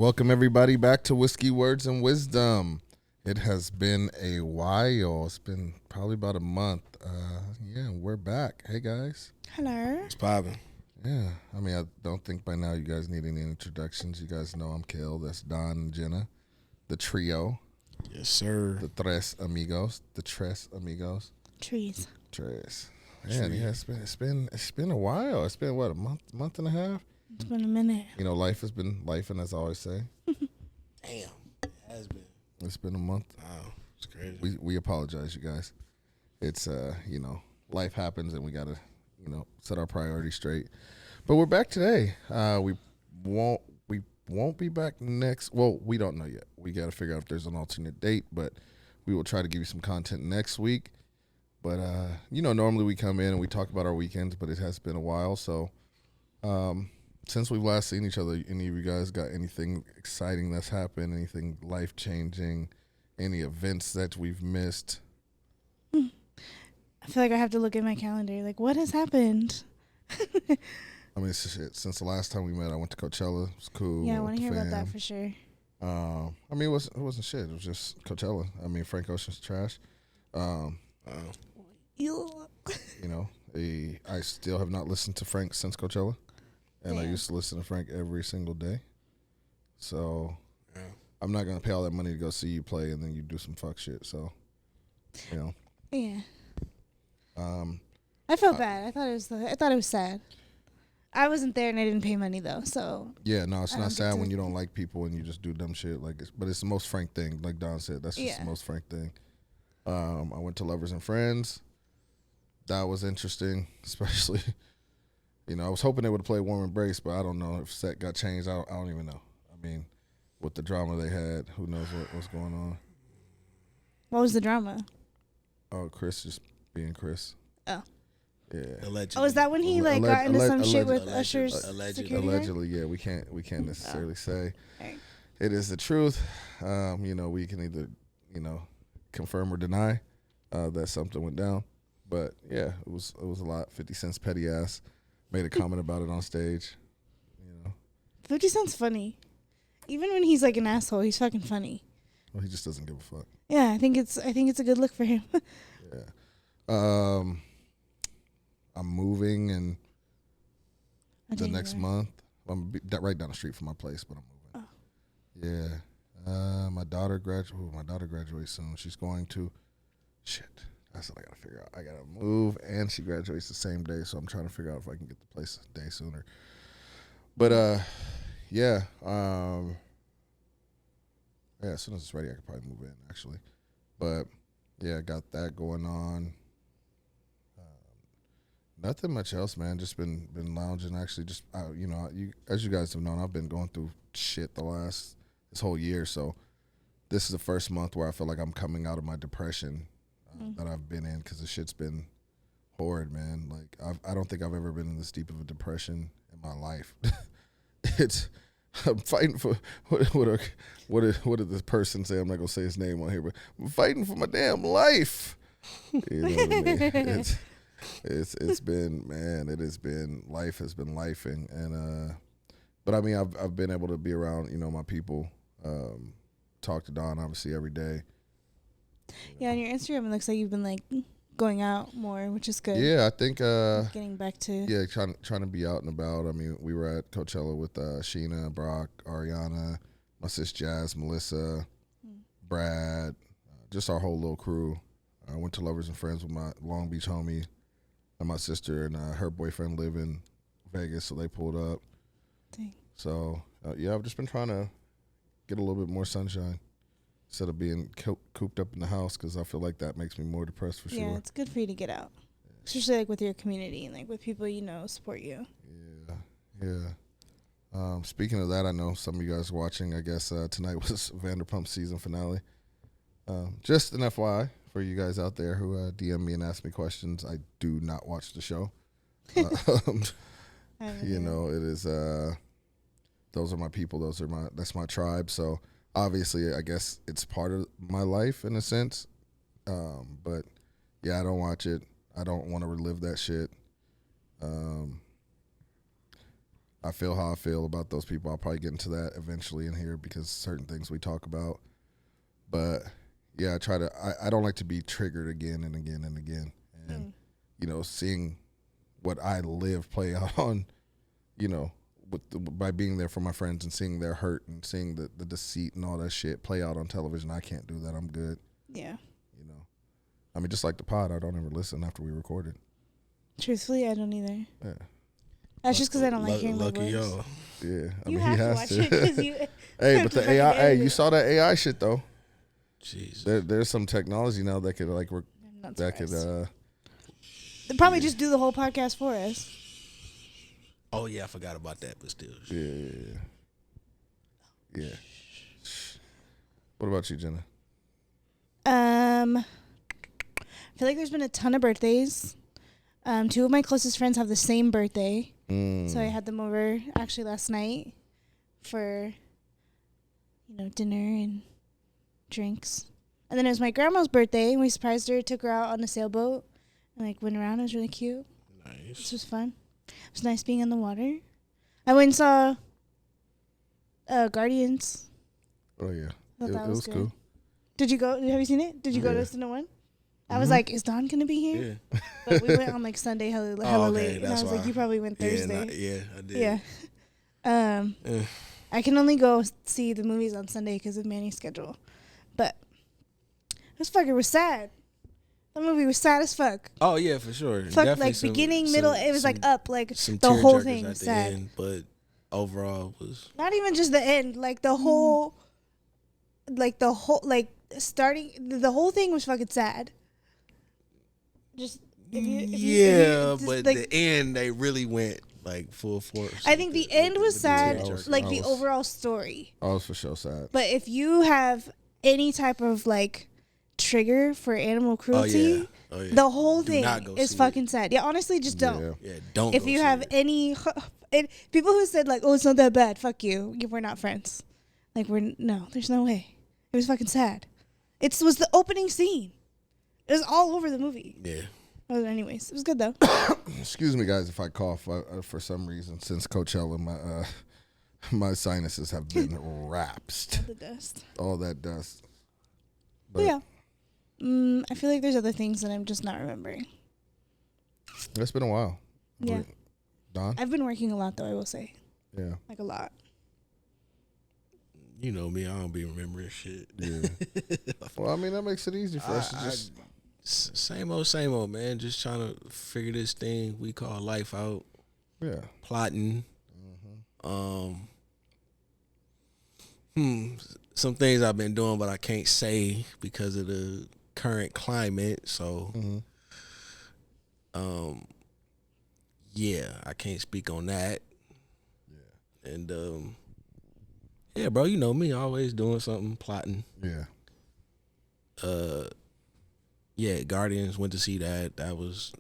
Welcome everybody back to Whiskey Words and Wisdom. It has been a while. It's been probably about a month. We're back. Hey guys. Hello. It's popping. Yeah, I mean, I don't think by now you guys need any introductions. You guys know I'm Kel. That's Don and Jenna, the trio, Yes, sir. the tres amigos, Trees. Tres. Man, yeah, it's been a while. It's been what, a month and a half. It's been a minute. You know, life has been life, and as I always say, Damn, it has been. it's been a month. Wow, it's crazy. We apologize, you guys. It's life happens, and we gotta set our priorities straight. But we're back today. We won't be back next. Well, we don't know yet. We got to figure out if there's an alternate date, but we will try to give you some content next week. But normally we come in and we talk about our weekends, but it has been a while. So since we've last seen each other, any of you guys got anything exciting that's happened? Anything life changing? Any events that we've missed? I feel like I have to look at my calendar. Like, what has happened? I mean, it's shit. Since the last time we met, I went to Coachella. It was cool. Yeah, I want to hear about that for sure. I mean, it wasn't shit. It was just Coachella. I mean, Frank Ocean's trash. I still have not listened to Frank since Coachella, and I used to listen to Frank every single day. So I'm not gonna pay all that money to go see you play, and then you do some fuck shit. So, Yeah. I felt bad. I thought it was sad. I wasn't there and I didn't pay money though. So yeah, no, it's not sad when you don't like people and you just do dumb shit. But it's the most Frank thing. Like Don said, that's just the most Frank thing. I went to Lovers and Friends. That was interesting, especially. I was hoping they would play Warm Embrace, but I don't know if set got changed. I don't even know. I mean, with the drama they had, who knows what's going on? what was the drama? Oh, Chris just being Chris. Oh. Yeah. Allegedly. Oh, is that when he got into some shit with Usher's allegedly. security guard? Allegedly, yeah. We can't necessarily say Right. it is the truth. We can either confirm or deny that something went down. But yeah, it was a lot. 50 Cent's petty ass made a comment about it on stage. 50 Cent's funny. Even when he's like an asshole, he's fucking funny. Well, he just doesn't give a fuck. Yeah, I think it's a good look for him. Yeah. I'm moving in the next month. I'm right down the street from my place, but I'm moving. Oh. Yeah. My daughter graduates soon. She's going to That's what I gotta figure out. I gotta move, and she graduates the same day, so I'm trying to figure out if I can get the place a day sooner. But as soon as it's ready, I could probably move in actually. But yeah, I got that going on. Nothing much else, man. Just been lounging. Actually, just as you guys have known, I've been going through shit this whole year. So this is the first month where I feel like I'm coming out of my depression that I've been in, because the shit's been horrid, man. Like I don't think I've ever been in this deep of a depression in my life. I'm fighting for what did this person say? I'm not gonna say his name on here, but I'm fighting for my damn life. You know what I mean? It's been, man. It has been, life has been lifing, and but I mean I've been able to be around my people, talk to Don obviously every day. Yeah, on your Instagram, it looks like you've been like going out more, which is good. Yeah, I think getting back to trying to be out and about. I mean, we were at Coachella with Sheena, Brock, Ariana, my sis Jazz, Melissa, Brad, just our whole little crew. I went to Lovers and Friends with my Long Beach homie and my sister, and her boyfriend live in Vegas, so they pulled up. Dang. So I've just been trying to get a little bit more sunshine instead of being cooped up in the house, because I feel like that makes me more depressed for sure. Yeah, it's good for you to get out, especially like with your community and like with people support you. Yeah. Speaking of that, I know some of you guys are watching. I guess tonight was Vanderpump season finale. Just an FYI for you guys out there who DM me and ask me questions. I do not watch the show. It is. Those are my people. That's my tribe. So obviously, I guess it's part of my life in a sense. But yeah, I don't watch it. I don't want to relive that shit. I feel how I feel about those people. I'll probably get into that eventually in here because certain things we talk about. But yeah, I don't like to be triggered again and again and again. And, seeing what I live play out on, by being there for my friends and seeing their hurt and seeing the deceit and all that shit play out on television, I can't do that. I'm good. Yeah. I mean, just like the pod, I don't ever listen after we recorded. Truthfully, I don't either. Yeah. That's just because I don't like hearing my Lucky voice. y'all. Yeah. You have to watch it because you. Hey, but the AI, you saw that AI shit though. Jesus. There's some technology now that could I'm not that could surprised. They'll probably just do the whole podcast for us. Oh yeah, I forgot about that, but still. Yeah. What about you, Jenna? I feel like there's been a ton of birthdays. 2 of my closest friends have the same birthday. So I had them over actually last night for, dinner and drinks. And then it was my grandma's birthday, and we surprised her, took her out on a sailboat, and went around. It was really cute. Nice. This was fun. It was nice being on the water. I went and saw Guardians. Oh yeah, Thought that it was good. cool. Did you go? Have you seen it? Did you go to Cinema One? I was like, is Don gonna be here? Yeah. But we went on Sunday hella late, and I was why. like, you probably went Thursday. Yeah, I did. Yeah. I can only go see the movies on Sunday because of Manny's schedule. But this fucker was sad. The movie was sad as fuck. Oh yeah, for sure. Fuck, Definitely beginning, middle, it was up, some the whole tearjerkers thing at was the sad. end, but overall was Not even just the end, the whole, starting, the whole thing was fucking sad. Just but just, the end they really went full force. I think the end was sad, tearjerker. the overall story. I was for sure sad. But if you have any type of trigger for animal cruelty, the whole thing is fucking sad. Yeah, honestly, just don't. Yeah, don't. If you have any, people who said oh, it's not that bad, fuck you. We're not friends. There's no way. It was fucking sad. It was the opening scene. It was all over the movie. Yeah. Well, anyways, it was good though. Excuse me, guys, if I cough. For some reason, since Coachella, my sinuses have been rapsed. The dust. All that dust. But yeah. I feel like there's other things that I'm just not remembering. It's been a while. Yeah. Don? I've been working a lot though, I will say. Yeah. A lot. You know me, I don't be remembering shit. Yeah. Well, I mean, that makes it easy for us to just... Same old, man. Just trying to figure this thing we call life out. Yeah. Plotting. Some things I've been doing, but I can't say because of the current climate. So, yeah, I can't speak on that. Yeah. And, yeah, bro, you know me, always doing something, plotting. Yeah. Yeah, Guardians, went to see that. That was,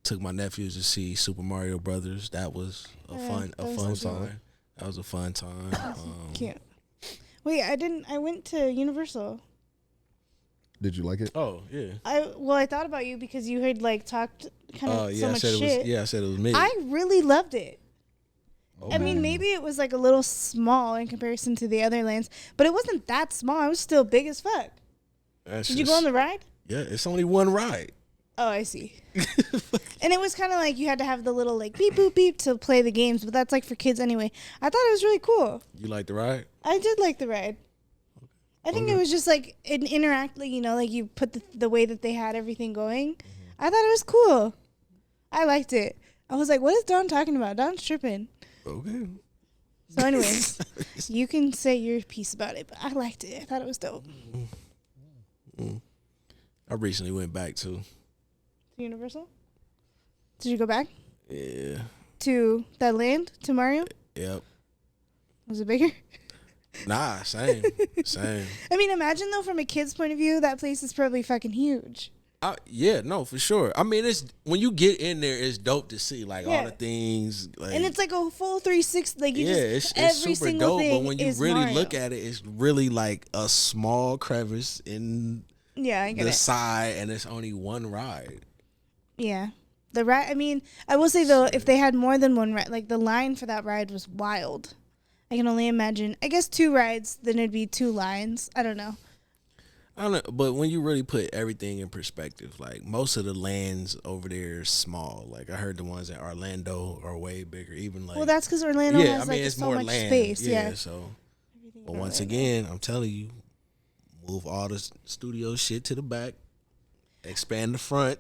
took my nephews to see Super Mario Brothers. That was a fun time. That was a fun time. Cute. Wait, I went to Universal. Did you like it? Oh, yeah. I thought about you because you had talked kind of so much shit. I said it was me. I really loved it. Oh, I mean, maybe it was a little small in comparison to the other lands, but it wasn't that small. It was still big as fuck. Did you go on the ride? Yeah, it's only one ride. Oh, I see. And it was kind of you had to have the little beep, boop, beep to play the games, but that's for kids anyway. I thought it was really cool. You like the ride? I did like the ride. I think it was just an interact, you put the way that they had everything going. I thought it was cool. I liked it. I was like, what is Don talking about? Don's tripping. Okay. So anyways, you can say your piece about it, but I liked it. I thought it was dope. I recently went back to Universal? Did you go back? Yeah. To that land? To Mario? Yep. Was it bigger? Nah, same. I mean, imagine though, from a kid's point of view, that place is probably fucking huge. Yeah, no, for sure. I mean, it's when you get in there, it's dope to see all the things. And it's a full 360. It's every super single dope. thing But when you is really Mario. look at it, it's really a small crevice in I get the it. side, and it's only one ride. Yeah, The ride. I mean, I will say though, if they had more than one ride, like the line for that ride was wild. I can only imagine. I guess 2 rides, then it'd be 2 lines. I don't know. I don't know, but when you really put everything in perspective, like most of the lands over there is small. Like I heard the ones in Orlando are way bigger. Even like Well, that's because Orlando yeah, has I mean like it's so more much land. space. Yeah, Yeah. so. Everything But about once Orlando. again, I'm telling you, move all the studio shit to the back, expand the front.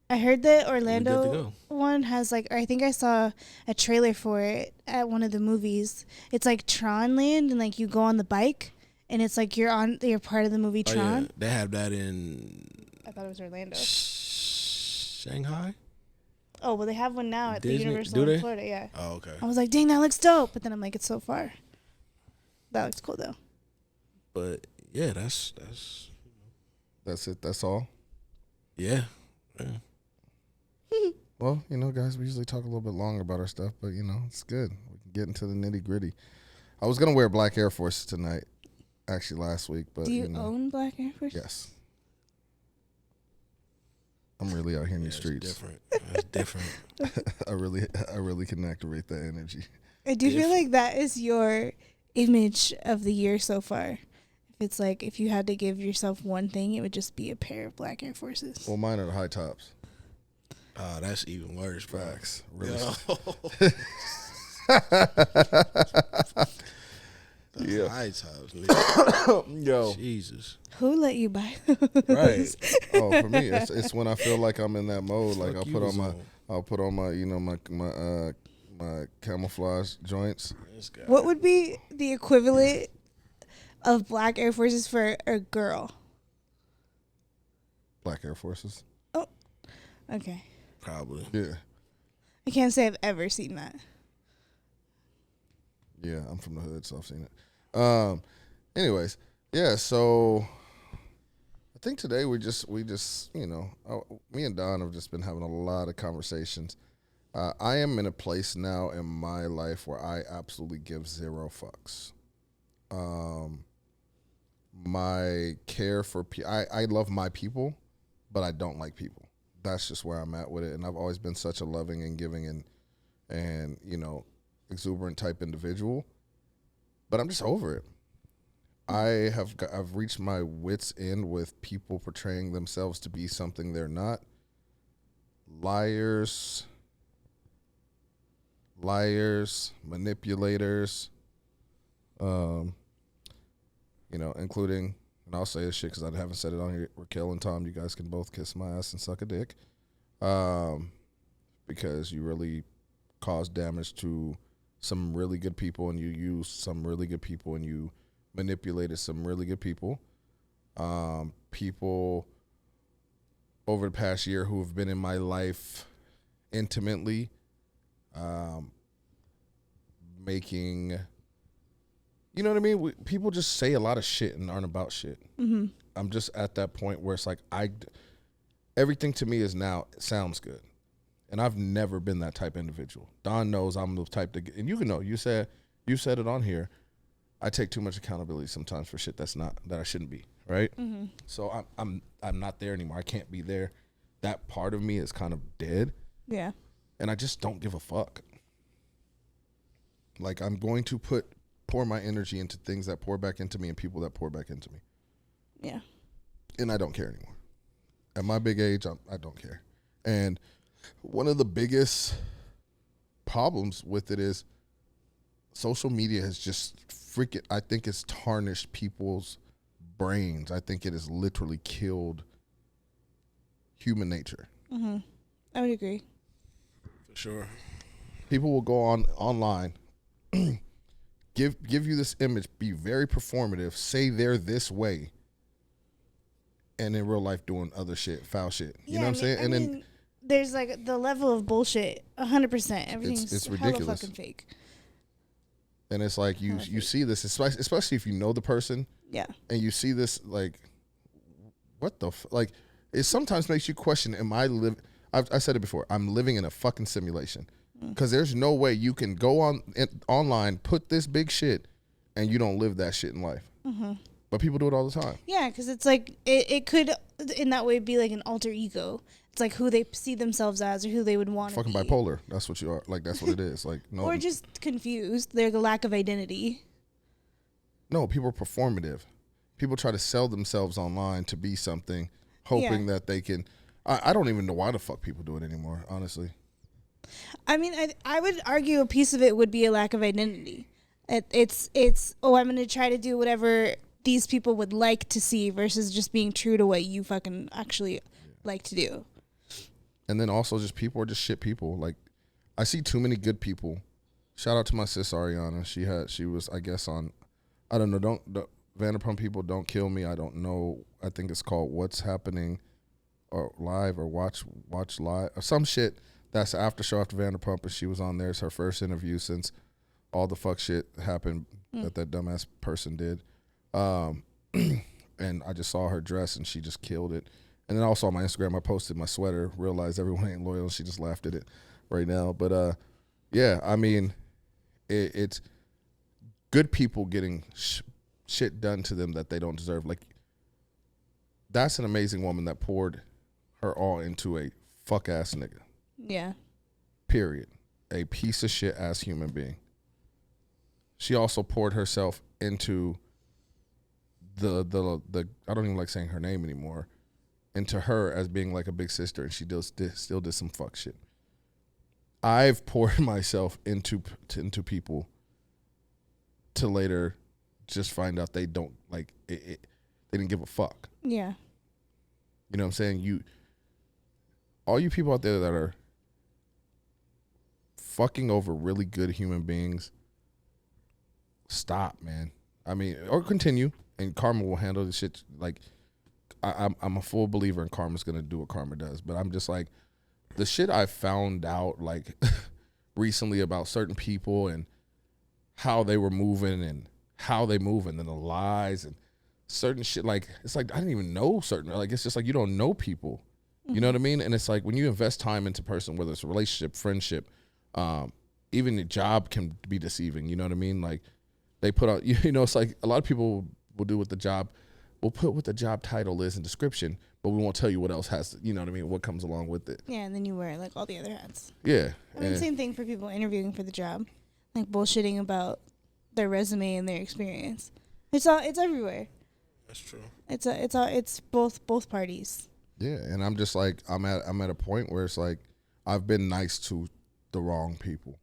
I heard that good to Orlando go. one has like, I think I saw a trailer for it at one of the movies. It's like Tron Land, and like you go on the bike, and it's like you're part of the movie Oh Tron. yeah, they have that in I thought it was Orlando. Shanghai. Oh, well, they have one now at Disney? the Universal Do in they? Florida. Yeah. Oh okay. I was like, dang, that looks dope. But then I'm like, it's so far. That looks cool though. But yeah, that's That's it. That's all. yeah. Well, guys, we usually talk a little bit longer about our stuff, but it's good. We can get into the nitty gritty. I was gonna wear black Air Forces tonight, actually last week, but Do you own black Air Force? yes, I'm really out here in the It's streets. different. It's different. I really can activate that energy. I do feel like that is your image of the year so far. If it's like, if you had to give yourself one thing, it would just be a pair of black Air Forces. Well, mine are the high tops. Oh, that's even worse, bro. Facts. Really. Yeah. High tops, nigga. Yo. Jesus. Who let you buy Right. Oh, for me, it's when I feel like I'm in that mode. Like Fuck I'll you put on was my, on. I'll put on my my camouflage joints. This guy. What would be the equivalent of black Air Forces for a girl? Black Air Forces. Okay. Probably. Yeah. I can't say I've ever seen that. Yeah, I'm from the hood, so I've seen it. Anyways, yeah. So I think today we just me and Don have just been having a lot of conversations. I am in a place now in my life where I absolutely give 0 fucks. My care for I love my people, but I don't like people. That's just where I'm at with it, and I've always been such a loving and giving and exuberant type individual, but I'm just over it. I've reached my wit's end with people portraying themselves to be something they're not. Liars, manipulators, including, and I'll say this shit because I haven't said it on here, Raquel and Tom, you guys can both kiss my ass and suck a dick, because you really caused damage to some really good people, and you used some really good people, and you manipulated some really good people. People over the past year who have been in my life intimately, making, you know what I mean? People just say a lot of shit and aren't about shit. Mm-hmm. I'm just at that point where it's like everything to me is now sounds good, and I've never been that type of individual. Don knows I'm the type to, and you said it on here. I take too much accountability sometimes for shit that I shouldn't be, right? Mm-hmm. So I'm not there anymore. I can't be there. That part of me is kind of dead, Yeah. and I just don't give a fuck. Like, I'm going to pour my energy into things that pour back into me and people that pour back into me. Yeah. And I don't care anymore. At my big age, I don't care. And one of the biggest problems with it is social media has just I think it's tarnished people's brains. I think it has literally killed human nature. Mm-hmm. I would agree. For sure. People will go online, give you this image, be very performative, say they're this way, and in real life doing other shit, foul shit. You know what I'm saying? I mean, there's like the level of bullshit, 100%. Everything's it's hella ridiculous. fucking fake. And it's like you see this, especially if you know the person, Yeah. and you see this, like, what the like, it sometimes makes you question, I said it before, I'm living in a fucking simulation, because there's no way you can go online, put this big shit, and you don't live that shit in life. Mm-hmm. But people do it all the time. Yeah, because it's like it could in that way be like an alter ego It's like who they see themselves as or who they would want to Fucking be. bipolar. That's what you are. Like, that's what it is. Like, no. Or just confused. They're the lack of identity. No, people are performative. People try to sell themselves online to be something, hoping that they can. I don't even know why the fuck people do it anymore, honestly. I mean, I would argue a piece of it would be a lack of identity. It's I'm going to try to do whatever these people would like to see versus just being true to what you fucking actually like to do. And then also just people are just shit people. Like, I see too many good people. Shout out to my sis Ariana. She was, I guess, on, I don't know, don't Vanderpump people, don't kill me. I don't know. I think it's called What's Happening or Live or Watch Live or some shit. That's the after show after Vanderpump, and she was on there. It's her first interview since all the fuck shit happened that dumbass person did. And I just saw her dress, and she just killed it. And then also on my Instagram, I posted my sweater, realized everyone ain't loyal. She just laughed at it right now. But, yeah, I mean, it's good people getting shit done to them that they don't deserve. Like, that's an amazing woman that poured her all into a fuck-ass nigga. Yeah. Period. A piece of shit-ass human being. She also poured herself into the I don't even like saying her name anymore, into her as being like a big sister, and she still did some fuck shit. I've poured myself into people to later just find out they don't like it. They didn't give a fuck. Yeah. You know what I'm saying? All you people out there that are fucking over really good human beings, stop, man. I mean, or continue, and karma will handle the shit. Like, I'm a full believer in karma's gonna do what karma does, but I'm just like, the shit I found out like recently about certain people and how they were moving and how they move and then the lies and certain shit, like, it's like I didn't even know certain, like, it's just like you don't know people. You know what I mean? And it's like when you invest time into a person, whether it's a relationship, friendship, even a job can be deceiving. You know what I mean? Like, they put out, you know, it's like a lot of people will do with the job. We'll put what the job title is in description, but we won't tell you what else has to, you know what I mean, what comes along with it. Yeah, and then you wear like all the other hats. Yeah. I mean, same thing for people interviewing for the job, like bullshitting about their resume and their experience. It's everywhere. That's true. It's both parties. Yeah, and I'm just like, I'm at a point where it's like I've been nice to the wrong people.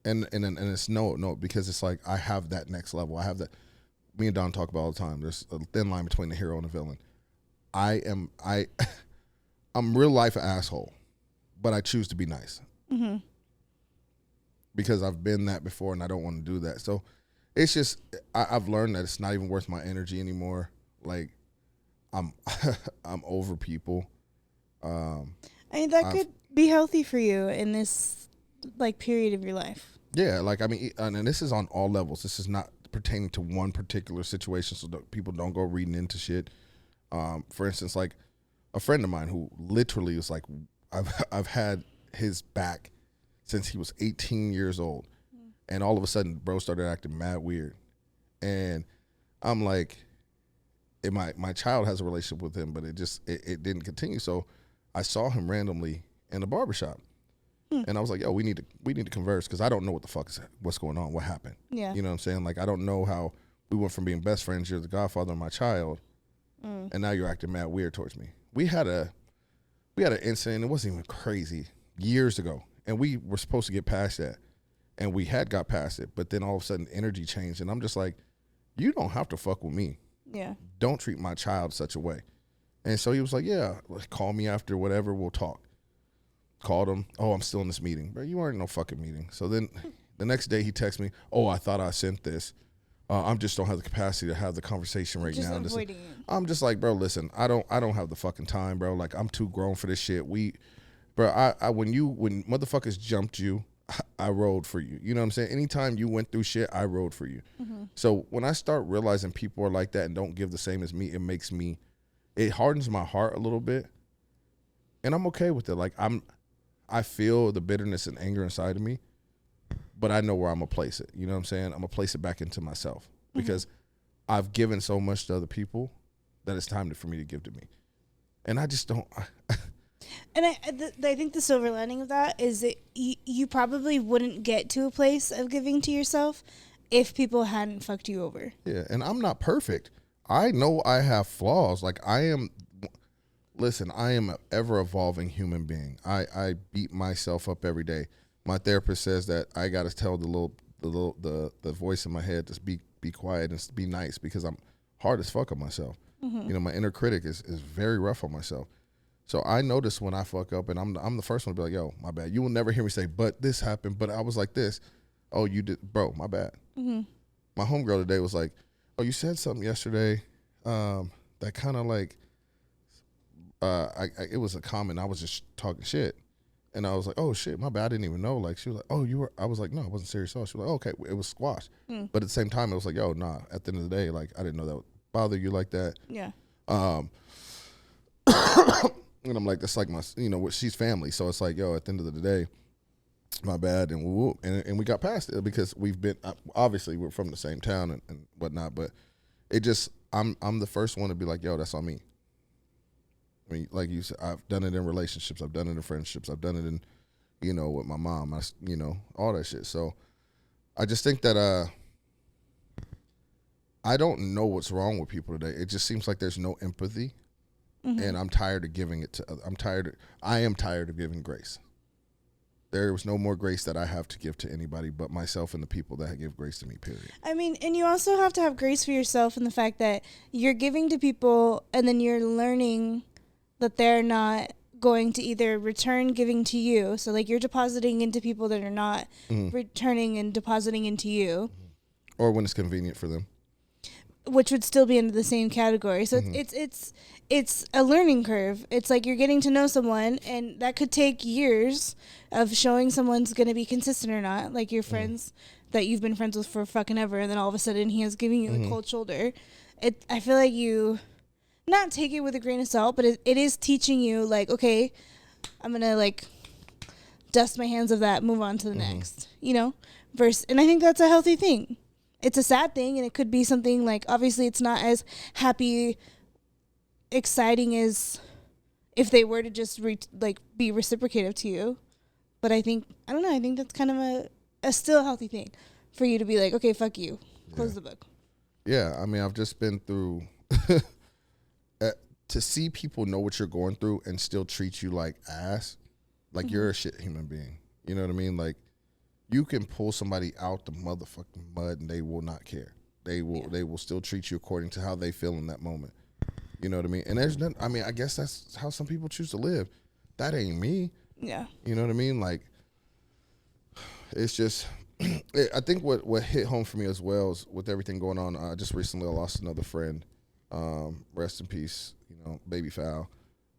And it's no, because it's like I have that next level. I have that. Me and Don talk about all the time. There's a thin line between the hero and the villain. I'm real life an asshole, but I choose to be nice. Mm-hmm. Because I've been that before, and I don't want to do that. So it's just I've learned that it's not even worth my energy anymore. Like, I'm over people. I mean, that could be healthy for you in this like period of your life. Yeah, like, I mean, and this is on all levels. This is not pertaining to one particular situation, so that people don't go reading into shit. For instance, like a friend of mine who literally was like, I've had his back since he was 18 years old, and all of a sudden, bro started acting mad weird, and I'm like, my child has a relationship with him, but it didn't continue. So I saw him randomly in a barbershop. And I was like, yo, we need to converse, because I don't know what's going on, what happened. Yeah. You know what I'm saying? Like, I don't know how we went from being best friends, you're the godfather of my child, and now you're acting mad weird towards me. We had an incident, it wasn't even crazy, years ago, and we were supposed to get past that, and we had got past it, but then all of a sudden energy changed, and I'm just like, you don't have to fuck with me. Yeah. Don't treat my child such a way. And so he was like, yeah, call me after whatever, we'll talk. Called him. Oh, I'm still in this meeting. Bro, you weren't in no fucking meeting. So then the next day he texts me, oh, I thought I sent this. I just don't have the capacity to have the conversation right now. I'm just like, bro, listen, I don't have the fucking time, bro. Like, I'm too grown for this shit. When motherfuckers jumped you, I rode for you. You know what I'm saying? Anytime you went through shit, I rode for you. Mm-hmm. So when I start realizing people are like that and don't give the same as me, it hardens my heart a little bit. And I'm okay with it. Like, I feel the bitterness and anger inside of me, but I know where I'm going to place it. You know what I'm saying? I'm going to place it back into myself, because I've given so much to other people that it's time for me to give to me. And I just don't. And I think the silver lining of that is that you probably wouldn't get to a place of giving to yourself if people hadn't fucked you over. Yeah, and I'm not perfect. I know I have flaws. Like I am. Listen, I am an ever evolving human being. I beat myself up every day. My therapist says that I got to tell the voice in my head to be quiet and be nice because I'm hard as fuck on myself. You know, my inner critic is very rough on myself. So I notice when I fuck up, and I'm the first one to be like, yo, my bad. You will never hear me say, but this happened, but I was like this. Oh, you did, bro, my bad. My homegirl today was like, oh, you said something yesterday that kind of like, it was a comment. I was just talking shit. And I was like, oh, shit, my bad. I didn't even know. Like, she was like, oh, you were, I was like, no, I wasn't serious. So she was like, oh, okay, it was squash. But at the same time, it was like, yo, nah, at the end of the day, like, I didn't know that would bother you like that. Yeah. And I'm like, that's like my, you know, she's family. So it's like, yo, at the end of the day, my bad. And we got past it because we've been, obviously we're from the same town and whatnot, but it just, I'm the first one to be like, yo, that's on me. I mean, like you said, I've done it in relationships. I've done it in friendships. I've done it in, you know, with my mom, you know, all that shit. So I just think that, I don't know what's wrong with people today. It just seems like there's no empathy. And I'm tired of giving it to I am tired of giving grace. There was no more grace that I have to give to anybody but myself and the people that give grace to me, period. I mean, and you also have to have grace for yourself in the fact that you're giving to people and then you're learning that they're not going to either return giving to you. So like you're depositing into people that are not returning and depositing into you. Or when it's convenient for them. Which would still be into the same category. So it's a learning curve. It's like you're getting to know someone, and that could take years of showing someone's going to be consistent or not. Like your friends that you've been friends with for fucking ever, and then all of a sudden he is giving you the cold shoulder. I feel like you not take it with a grain of salt, but it is teaching you like, okay, I'm going to like dust my hands of that, move on to the next, you know? And I think that's a healthy thing. It's a sad thing, and it could be something like, obviously it's not as happy, exciting as if they were to just be reciprocative to you. But I think that's kind of a still healthy thing for you to be like, okay, fuck you, close the book. Yeah, I mean, I've just been through to see people know what you're going through and still treat you like ass, like you're a shit human being. You know what I mean? Like, you can pull somebody out the motherfucking mud and they will not care. They will still treat you according to how they feel in that moment. You know what I mean? And there's nothing, I mean, I guess that's how some people choose to live. That ain't me. Yeah. You know what I mean? Like, it's just, I think what hit home for me as well is with everything going on. Just recently I lost another friend. Rest in peace, you know, baby foul.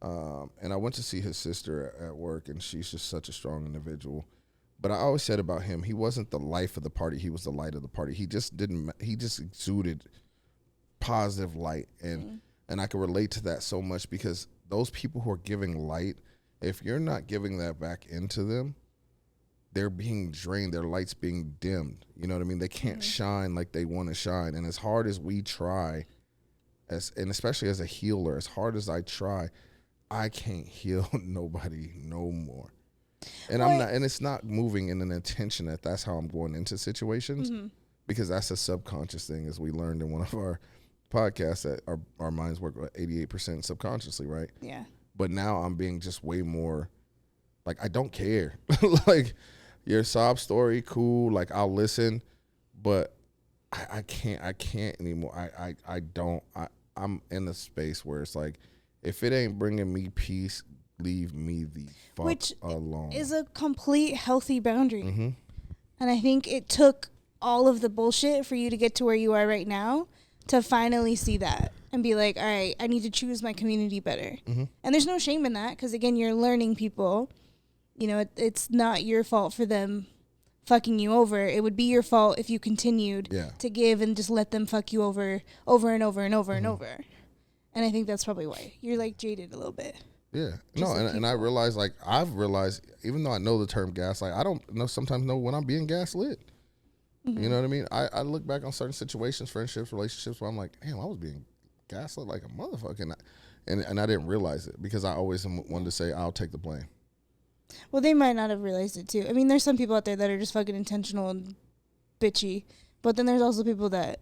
And I went to see his sister at work, and she's just such a strong individual. But I always said about him, he wasn't the life of the party. He was the light of the party. He just exuded positive light. And I can relate to that so much because those people who are giving light, if you're not giving that back into them, they're being drained. Their light's being dimmed. You know what I mean? They can't shine like they want to shine. And as hard as we try, and especially as a healer, as hard as I try, I can't heal nobody no more. And I'm not, and it's not moving in an intention that that's how I'm going into situations, because that's a subconscious thing, as we learned in one of our podcasts, that our minds work 88% subconsciously, right? Yeah. But now I'm being just way more, like, I don't care. Like, your sob story, cool, like, I'll listen, but I can't anymore. I'm in a space where it's like, if it ain't bringing me peace, leave me the fuck alone. Which is a complete healthy boundary. And I think it took all of the bullshit for you to get to where you are right now to finally see that and be like, all right, I need to choose my community better. And there's no shame in that because, again, you're learning people. You know, it's not your fault for them fucking you over. It would be your fault if you continued to give and just let them fuck you over and over and over and over. And I think that's probably why you're like jaded a little bit. Yeah. No, and I realize, like, I've realized, even though I know the term gaslight, I don't sometimes know when I'm being gaslit. You know what I mean? I look back on certain situations, friendships, relationships, where I'm like, damn, I was being gaslit like a motherfucker. and I didn't realize it because I always wanted to say I'll take the blame. Well, they might not have realized it too. I mean, there's some people out there that are just fucking intentional and bitchy, but then there's also people that,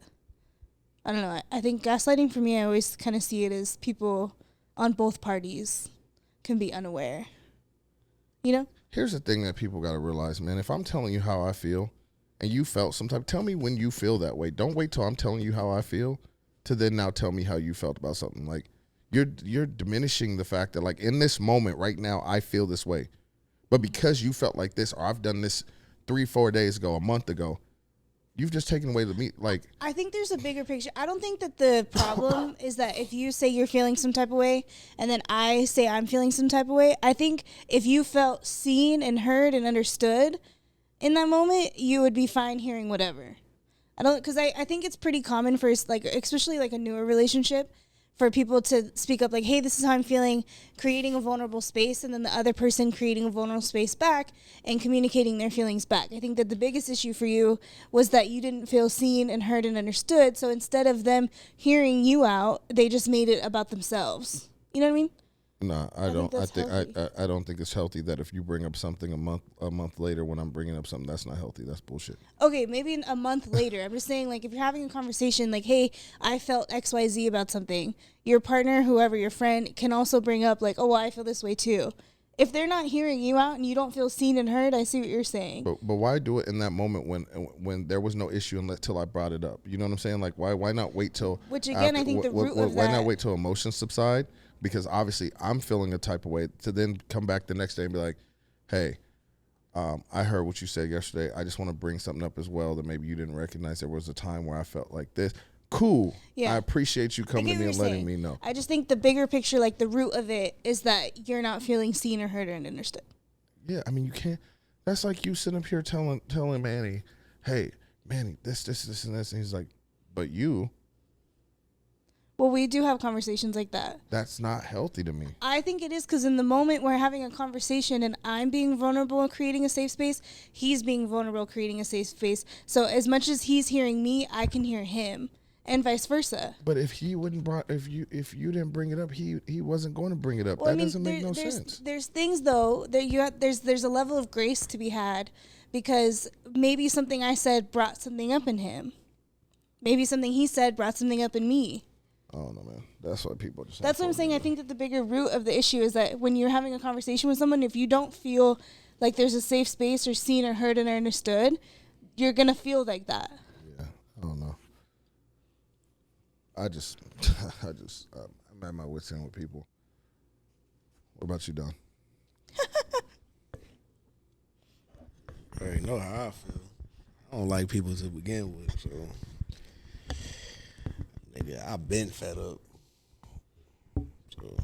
I don't know. I think gaslighting for me, I always kind of see it as people on both parties can be unaware. You know? Here's the thing that people got to realize, man. If I'm telling you how I feel and you felt some type, tell me when you feel that way. Don't wait till I'm telling you how I feel to then now tell me how you felt about something. Like, you're diminishing the fact that, like, in this moment right now, I feel this way. But because you felt like this, or I've done this 3-4 days ago, a month ago, you've just taken away the meat. Like, I think there's a bigger picture. I don't think that the problem is that if you say you're feeling some type of way and then I say I'm feeling some type of way, I think if you felt seen and heard and understood in that moment, you would be fine hearing whatever. Because I think it's pretty common for, like, especially like a newer relationship, for people to speak up like, hey, this is how I'm feeling, creating a vulnerable space, and then the other person creating a vulnerable space back and communicating their feelings back. I think that the biggest issue for you was that you didn't feel seen and heard and understood. So instead of them hearing you out, they just made it about themselves. You know what I mean? no, I think don't. that's healthy. I don't think it's healthy that if you bring up something a month later when I'm bringing up something that's not healthy, that's bullshit. Okay, maybe a month later. I'm just saying, like, if you're having a conversation, like, hey, I felt XYZ about something, your partner, whoever, your friend, can also bring up, like, oh, well, I feel this way too. If they're not hearing you out and you don't feel seen and heard, I see what you're saying. But why do it in that moment when there was no issue until I brought it up? You know what I'm saying? Like, why not wait till? Which, again, I think the root of why that. not wait till emotions subside? Because obviously I'm feeling a type of way to then come back the next day and be like, hey, I heard what you said yesterday. I just want to bring something up as well that maybe you didn't recognize. There was a time where I felt like this. Cool. Yeah. I appreciate you coming to me and letting me know. I just think the bigger picture, like the root of it, is that you're not feeling seen or heard and understood. Yeah, I mean, you can't. That's like you sitting up here telling Manny, hey, Manny, this, and this. And he's like, but you. Well, we do have conversations like that. That's not healthy to me. I think it is, because in the moment we're having a conversation and I'm being vulnerable and creating a safe space, he's being vulnerable, creating a safe space. So as much as he's hearing me, I can hear him, and vice versa. But if he wouldn't if you didn't bring it up, he wasn't going to bring it up. Well, That doesn't make no sense. There's things though that there's a level of grace to be had, because maybe something I said brought something up in him. Maybe something he said brought something up in me. I don't know, man. That's what people just. That's what I'm saying. I think that the bigger root of the issue is that when you're having a conversation with someone, if you don't feel like there's a safe space or seen or heard and understood, you're going to feel like that. Yeah, I don't know. I'm at my wit's end with people. What about you, Don? I already know how I feel. I don't like people to begin with, so nigga, I've been fed up. So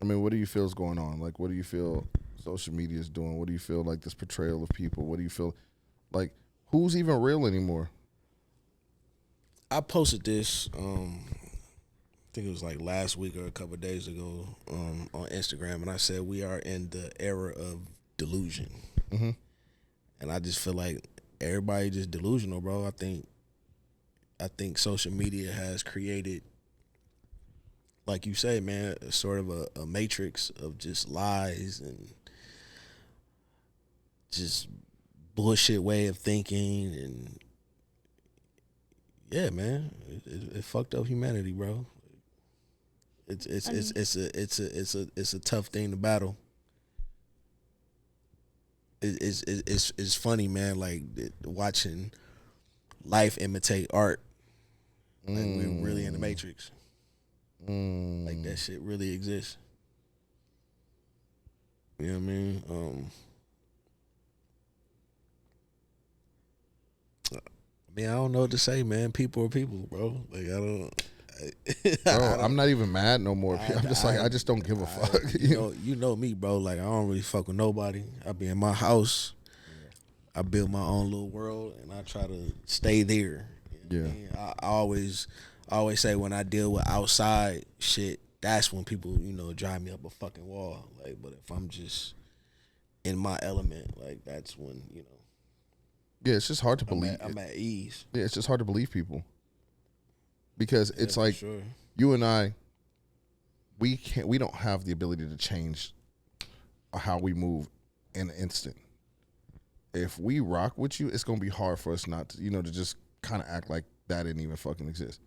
I mean, what do you feel is going on? Like, what do you feel social media is doing? What do you feel like this portrayal of people? What do you feel like? Who's even real anymore? I posted this, I think it was like last week or a couple of days ago, on Instagram, and I said we are in the era of delusion. Mm-hmm. And I just feel like everybody just delusional, bro. I think social media has created, like you say, man, sort of a matrix of just lies and just bullshit way of thinking, and yeah, man, it fucked up humanity, bro. It's a tough thing to battle. It's funny, man, like watching life imitate art. Like we're really in the matrix. Like that shit really exists. You know what I mean? I don't know what to say, man. People are people, bro. Like I don't. Bro, I'm not even mad no more. I'm just like, I just don't give a fuck. You know me, bro. Like I don't really fuck with nobody. I be in my house. I build my own little world, and I try to stay there. You know what I mean? I always say when I deal with outside shit, that's when people, drive me up a fucking wall. Like, but if I'm just in my element, like that's when, Yeah, it's just hard to believe. I'm at ease. Yeah, it's just hard to believe people. Because it's like sure. you and I we don't have the ability to change how we move in an instant. If we rock with you, it's gonna be hard for us not to, to just kind of act like that didn't even fucking exist.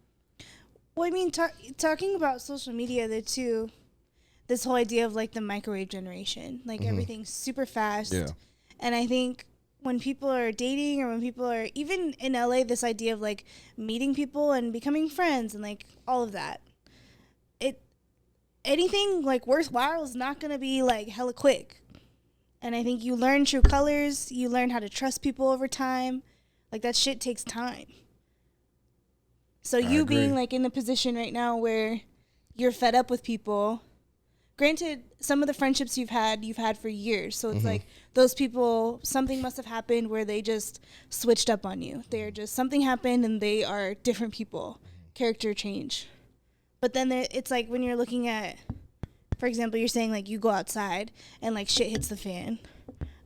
Well, I mean, talking about social media, there too, this whole idea of like the microwave generation, like everything's super fast. Yeah. And I think when people are dating, or when people are even in LA, this idea of like meeting people and becoming friends and like all of that, anything like worthwhile is not gonna be like hella quick. And I think you learn true colors, you learn how to trust people over time. Like that shit takes time. So you being like in the position right now where you're fed up with people, granted, some of the friendships you've had for years. So it's like those people, something must have happened where they just switched up on you. They're just, something happened and they are different people. Character change. But then it's like when you're looking at, for example, you're saying like you go outside and like shit hits the fan.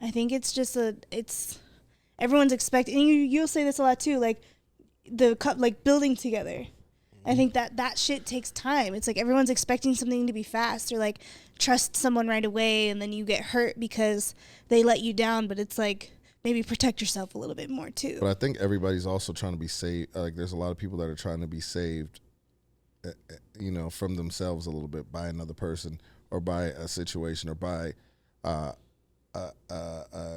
I think it's just everyone's expecting, and you'll say this a lot too, like like building together. I think that shit takes time. It's like everyone's expecting something to be fast, or like trust someone right away, and then you get hurt because they let you down. But it's like maybe protect yourself a little bit more too. But I think everybody's also trying to be saved. Like there's a lot of people that are trying to be saved, from themselves a little bit by another person, or by a situation, or by a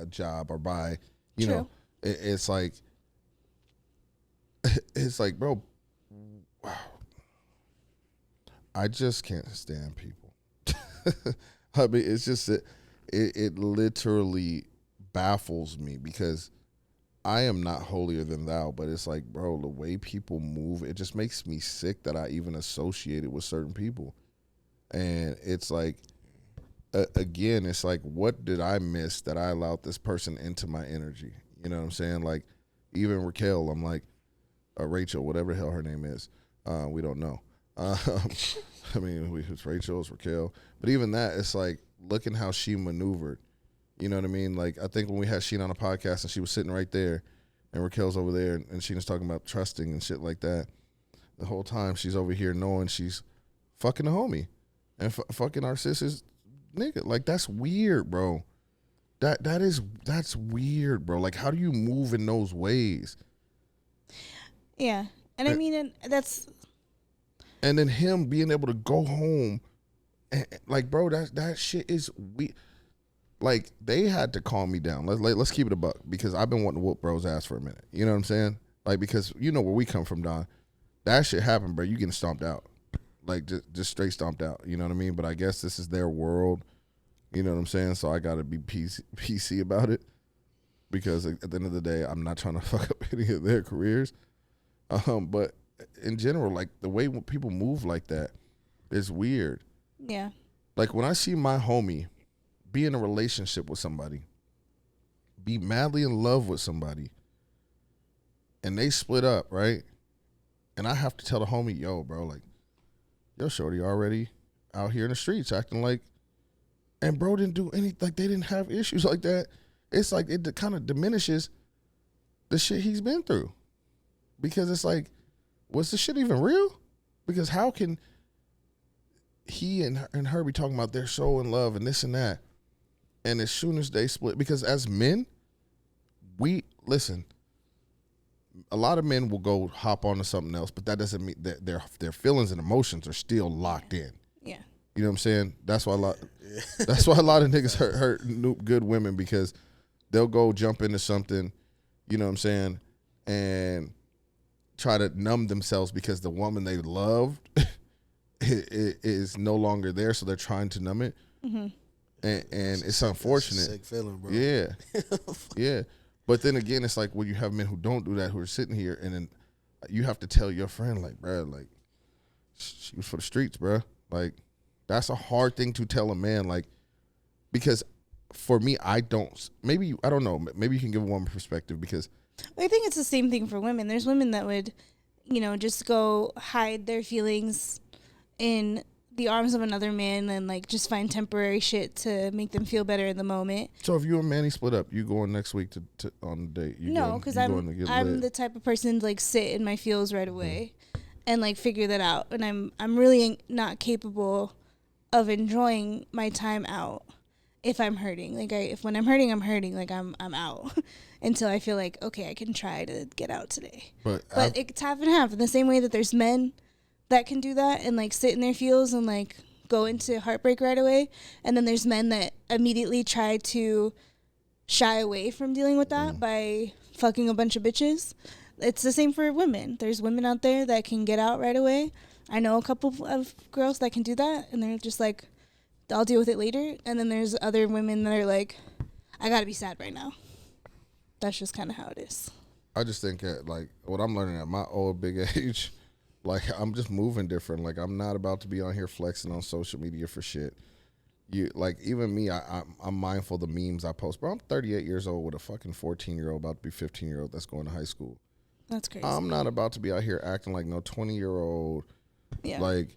job, or by it's like bro. Wow. I just can't stand people. I mean, it's just it literally baffles me, because I am not holier than thou, but it's like, bro, the way people move, it just makes me sick that I even associate it with certain people. And it's like, again, it's like, what did I miss that I allowed this person into my energy? You know what I'm saying? Like, even Raquel, I'm like, Rachel, whatever the hell her name is. We don't know. I mean, it's Rachel, it's Raquel. But even that, it's like, looking how she maneuvered. You know what I mean? Like, I think when we had Sheena on a podcast and she was sitting right there and Raquel's over there and Sheena's talking about trusting and shit like that, the whole time she's over here knowing she's fucking a homie and fucking our sister's nigga. Like, that's weird, bro. That's weird, bro. Like, how do you move in those ways? Yeah. And I mean, and then him being able to go home and, like, bro, that shit is weird. Like, they had to calm me down. Let's keep it a buck, because I've been wanting to whoop bro's ass for a minute. You know what I'm saying? Like, because you know where we come from, Don. That shit happened, bro. You getting stomped out. Like, just straight stomped out. You know what I mean? But I guess this is their world. You know what I'm saying? So I got to be PC about it, because at the end of the day, I'm not trying to fuck up any of their careers. But in general, like, the way people move like that is weird. Yeah. Like, when I see my homie be in a relationship with somebody, be madly in love with somebody, and they split up, right? And I have to tell the homie, yo, bro, like, yo, shorty already out here in the streets acting like, and bro didn't do anything, like, they didn't have issues like that. It's like, it kind of diminishes the shit he's been through. Because it's like, was the shit even real? Because how can he and her be talking about they're so in love and this and that, and as soon as they split, because as men, listen, a lot of men will go hop onto something else, but that doesn't mean that their feelings and emotions are still locked in. Yeah. You know what I'm saying? That's why a lot of niggas hurt good women, because they'll go jump into something, you know what I'm saying, and try to numb themselves because the woman they loved is no longer there, so they're trying to numb it. Mm-hmm. And it's unfortunate. Sick feeling, bro. Yeah. Yeah. But then again, it's like when you have men who don't do that, who are sitting here, and then you have to tell your friend, like, bro, like, she was for the streets, bro. Like, that's a hard thing to tell a man, like, because for me, I don't know. Maybe you can give a woman perspective, because I think it's the same thing for women. There's women that would, just go hide their feelings in the arms of another man and like just find temporary shit to make them feel better in the moment. So if you and Manny split up, you going next week to on a date? No, because I'm the type of person to like sit in my feels right away and like figure that out. And I'm really not capable of enjoying my time out if I'm hurting. Like if when I'm hurting, like I'm out until I feel like, okay, I can try to get out today. But it's half and half in the same way that there's men that can do that and like sit in their feels and like go into heartbreak right away. And then there's men that immediately try to shy away from dealing with that by fucking a bunch of bitches. It's the same for women. There's women out there that can get out right away. I know a couple of girls that can do that, and they're just like, I'll deal with it later. And then there's other women that are like, I gotta be sad right now. That's just kind of how it is. I just think that, like, what I'm learning at my old big age, like, I'm just moving different. Like, I'm not about to be on here flexing on social media for shit. You like, even me, I'm mindful of the memes I post. Bro, I'm 38 years old with a fucking 14-year-old, about to be 15-year-old that's going to high school. That's crazy. I'm not about to be out here acting like no 20-year-old, like,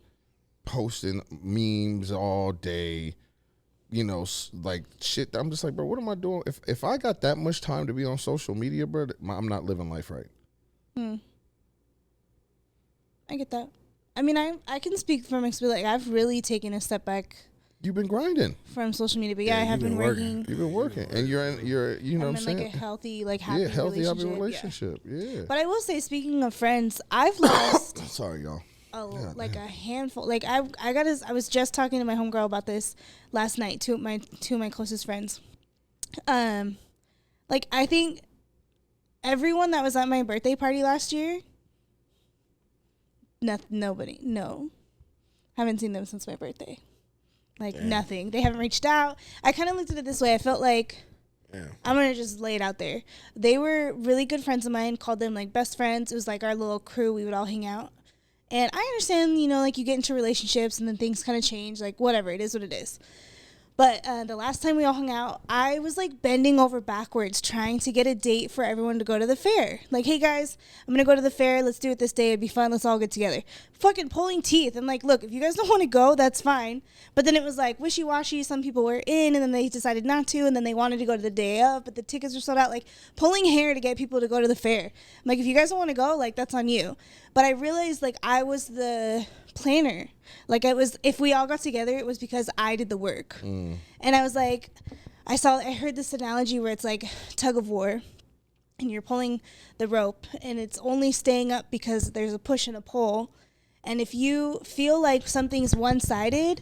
posting memes all day, you know, like shit. I'm just like, bro, what am I doing? If I got that much time to be on social media, bro, I'm not living life right. I get that. I mean, I can speak from experience. Like, I've really taken a step back. You've been grinding from social media, but I have been working. You've been working, and you're you know what I'm saying? Like a healthy, like happy relationship. Yeah. But I will say, speaking of friends, I've lost. Sorry, y'all. A handful. Like I was just talking to my homegirl about this last night. Two of my closest friends. Like I think everyone that was at my birthday party last year. Nobody. No, haven't seen them since my birthday. Like nothing. They haven't reached out. I kind of looked at it this way. I felt like I'm gonna just lay it out there. They were really good friends of mine. Called them like best friends. It was like our little crew. We would all hang out. And I understand, you know, like you get into relationships and then things kind of change. Like whatever, it is what it is. But the last time we all hung out, I was like bending over backwards trying to get a date for everyone to go to the fair. Like, hey guys, I'm going to go to the fair. Let's do it this day. It'd be fun. Let's all get together. Fucking pulling teeth. And like, look, if you guys don't want to go, that's fine. But then it was like wishy-washy. Some people were in and then they decided not to. And then they wanted to go to the day of, but the tickets were sold out. Like pulling hair to get people to go to the fair. I'm like, if you guys don't want to go, like that's on you. But I realized like I was the planner. Like if we all got together, it was because I did the work. And I was like, I heard this analogy where it's like tug of war and you're pulling the rope and it's only staying up because there's a push and a pull. And if you feel like something's one-sided,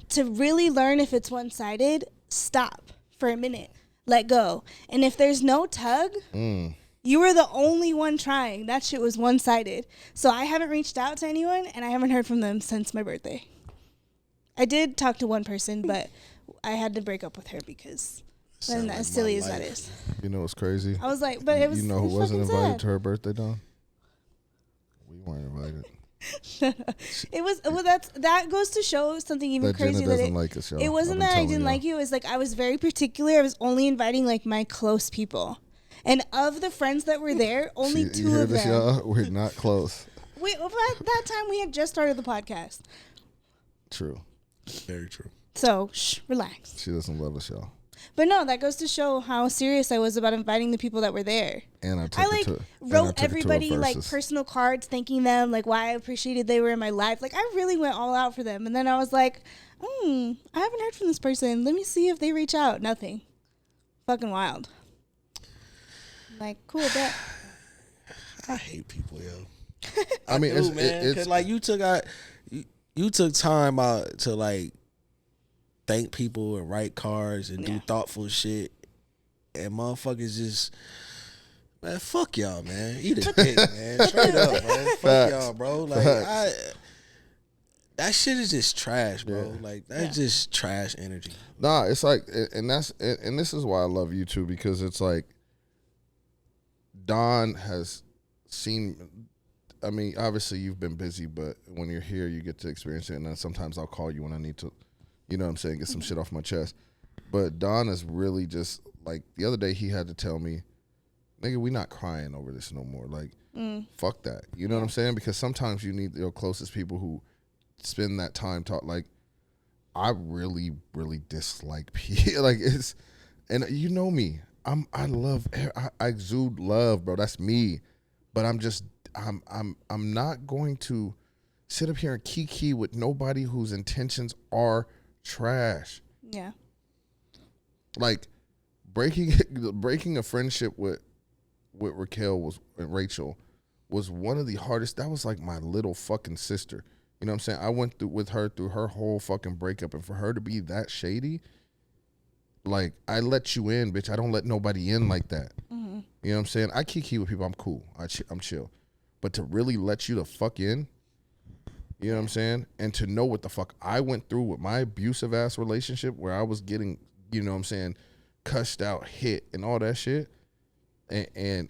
to really learn if it's one-sided, stop for a minute, let go. And if there's no tug, you were the only one trying. That shit was one-sided. So I haven't reached out to anyone, and I haven't heard from them since my birthday. I did talk to one person, but I had to break up with her because then as silly as that is. You know what's crazy? I was like, but it was. You know who wasn't invited to her birthday, Dawn? We weren't invited. It was well. That goes to show something even that crazy. Jenna doesn't like us, y'all. It wasn't that I didn't like you. It was like I was very particular. I was only inviting like my close people. And of the friends that were there, only two you hear of this, them. Y'all? We're not close. Wait, at that time we had just started the podcast. True. Very true. So, relax. She doesn't love us, y'all. But no, that goes to show how serious I was about inviting the people that were there. And I wrote everybody like personal cards thanking them, like why I appreciated they were in my life. Like I really went all out for them. And then I was like, I haven't heard from this person. Let me see if they reach out. Nothing. Fucking wild. Like, cool, bet. I hate people, yo. I mean, it's like you took time out to like thank people and write cards and do thoughtful shit, and motherfuckers just, man, fuck y'all, man. Eat a dick, man. Straight up, man. Fuck y'all, bro. Like that shit is just trash, bro. Yeah. Like that's just trash energy. Nah, it's like, and this is why I love you too, because it's like Dawn has seen. I mean, obviously you've been busy, but when you're here, you get to experience it. And then sometimes I'll call you when I need to, you know what I'm saying, get some shit off my chest. But Don is really just, like, the other day he had to tell me, nigga, we not crying over this no more. Like, fuck that. You know what I'm saying? Because sometimes you need your closest people who spend that time talk. Like, I really, really dislike people. Like, it's, and you know me. I exude love, bro. That's me. But I'm not going to sit up here and kiki with nobody whose intentions are trash. Yeah. Like breaking a friendship with Rachel was one of the hardest. That was like my little fucking sister. You know what I'm saying? I went through her whole fucking breakup, and for her to be that shady, like, I let you in, bitch. I don't let nobody in like that. Mm-hmm. You know what I'm saying? I kiki with people. I'm cool. I'm chill. But to really let you the fuck in, you know what I'm saying? And to know what the fuck I went through with my abusive ass relationship, where I was getting, you know what I'm saying, cussed out, hit, and all that shit. And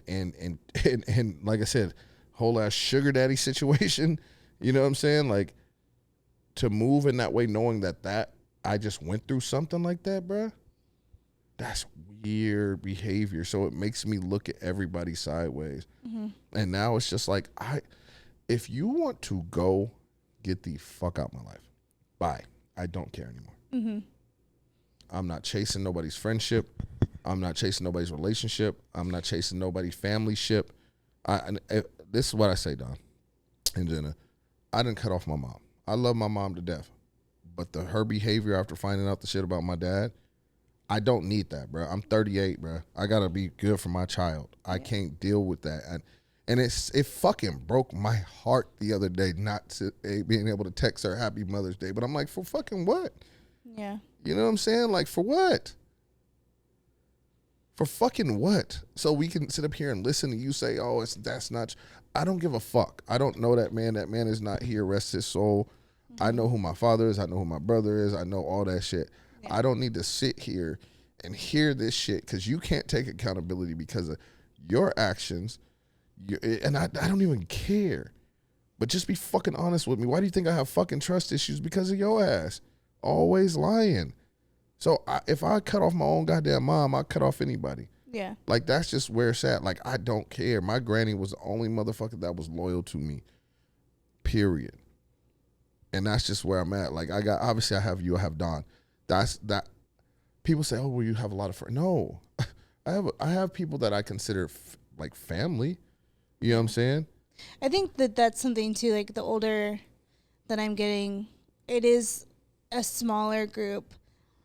like I said, whole ass sugar daddy situation. You know what I'm saying? Like, to move in that way, knowing that I just went through something like that, bruh. That's weird behavior. So it makes me look at everybody sideways. Mm-hmm. And now it's just like, if you want to go, get the fuck out of my life. Bye. I don't care anymore. Mm-hmm. I'm not chasing nobody's friendship. I'm not chasing nobody's relationship. I'm not chasing nobody's family ship. This is what I say, Don and Jenna. I didn't cut off my mom. I love my mom to death. But her behavior after finding out the shit about my dad, I don't need that, bro. I'm 38, bro. I got to be good for my child. I can't deal with that. And it fucking broke my heart the other day not being able to text her Happy Mother's Day. But I'm like, for fucking what? Yeah. You know what I'm saying? Like, for what? For fucking what? So we can sit up here and listen to you say, oh, that's not. I don't give a fuck. I don't know that man. That man is not here. Rest his soul. Mm-hmm. I know who my father is. I know who my brother is. I know all that shit. Yeah. I don't need to sit here and hear this shit because you can't take accountability because of your actions. And I don't even care. But just be fucking honest with me. Why do you think I have fucking trust issues? Because of your ass. Always lying. So if I cut off my own goddamn mom, I cut off anybody. Yeah. Like, that's just where it's at. Like, I don't care. My granny was the only motherfucker that was loyal to me. Period. And that's just where I'm at. Like, obviously I have you, I have Don. That's that. People say, oh, well, you have a lot of friends. No. I have people that I consider like family. You know what I'm saying? I think that's something too, like the older that I'm getting, it is a smaller group,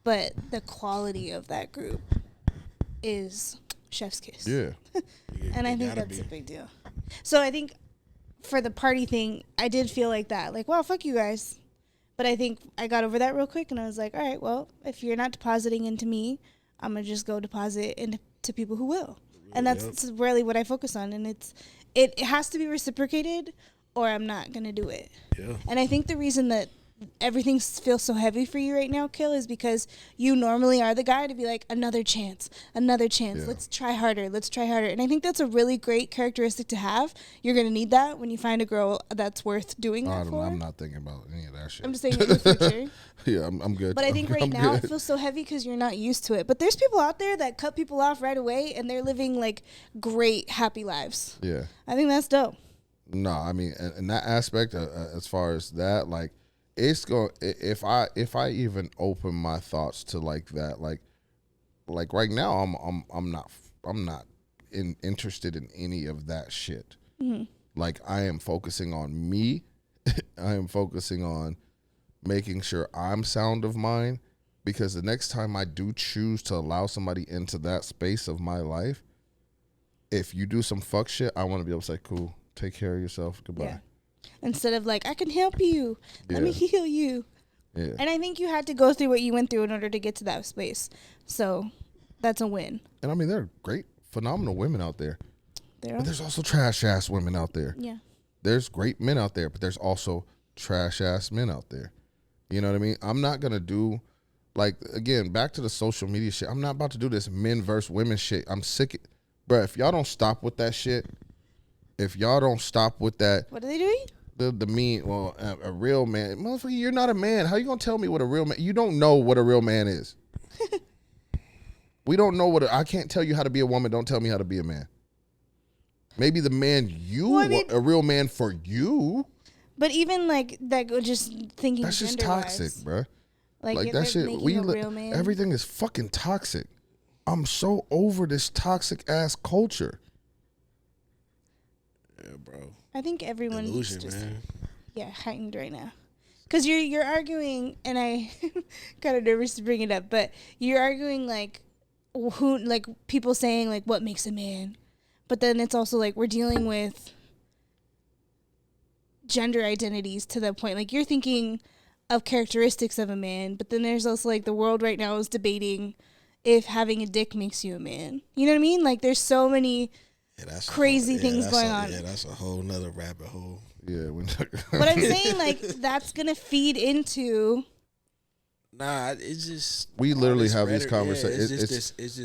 but the quality of that group is chef's kiss. Yeah. And I think that's a big deal. So I think for the party thing, I did feel like that. Like, wow, fuck you guys. But I think I got over that real quick, and I was like, all right, well, if you're not depositing into me, I'm going to just go deposit into people who will. And that's really what I focus on. And it has to be reciprocated, or I'm not going to do it. Yeah. And I think the reason that everything feels so heavy for you right now, Kill, is because you normally are the guy to be like, another chance, yeah. Let's try harder. And I think that's a really great characteristic to have. You're going to need that when you find a girl that's worth doing that for. I'm not thinking about any of that shit. I'm just saying in the future. Yeah, I'm good. But I think right now it feels so heavy because you're not used to it. But there's people out there that cut people off right away and they're living like great, happy lives. Yeah. I think that's dope. No, I mean, in that aspect, as far as that, like, it's going, if I even open my thoughts to like that, like right now I'm not interested in any of that shit. Mm-hmm. Like, I am focusing on me. I am focusing on making sure I'm sound of mind, because the next time I do choose to allow somebody into that space of my life, if you do some fuck shit, I want to be able to say, cool, take care of yourself, goodbye. Yeah. Instead of like, I can help you. Let me heal you. Yeah. And I think you had to go through what you went through in order to get to that space. So that's a win. And I mean, there are great, phenomenal women out there. But there's also trash ass women out there. Yeah. There's great men out there, but there's also trash ass men out there. You know what I mean? I'm not going to do, like, again, back to the social media shit. I'm not about to do this men versus women shit. I'm sick. Bruh, if y'all don't stop with that shit, what are they doing? The mean, well, a real man. Motherfucker, you're not a man. How you going to tell me what a real man, you don't know what a real man is. We don't know I can't tell you how to be a woman. Don't tell me how to be a man. Maybe the man a real man for you. But even like that, just thinking that's just toxic, bro. Like that shit. Real man. Everything is fucking toxic. I'm so over this toxic ass culture. Yeah, bro. I think everyone Delusion, man. heightened right now. Because you're arguing, and I kind of nervous to bring it up, but you're arguing like people saying like what makes a man, but then it's also like we're dealing with gender identities to the point like you're thinking of characteristics of a man, but then there's also like the world right now is debating if having a dick makes you a man. You know what I mean? Like there's so many crazy things going on. Yeah, that's a whole nother rabbit hole. Yeah, but I'm saying like that's gonna feed into. Nah, it's just we literally have these conversations. It's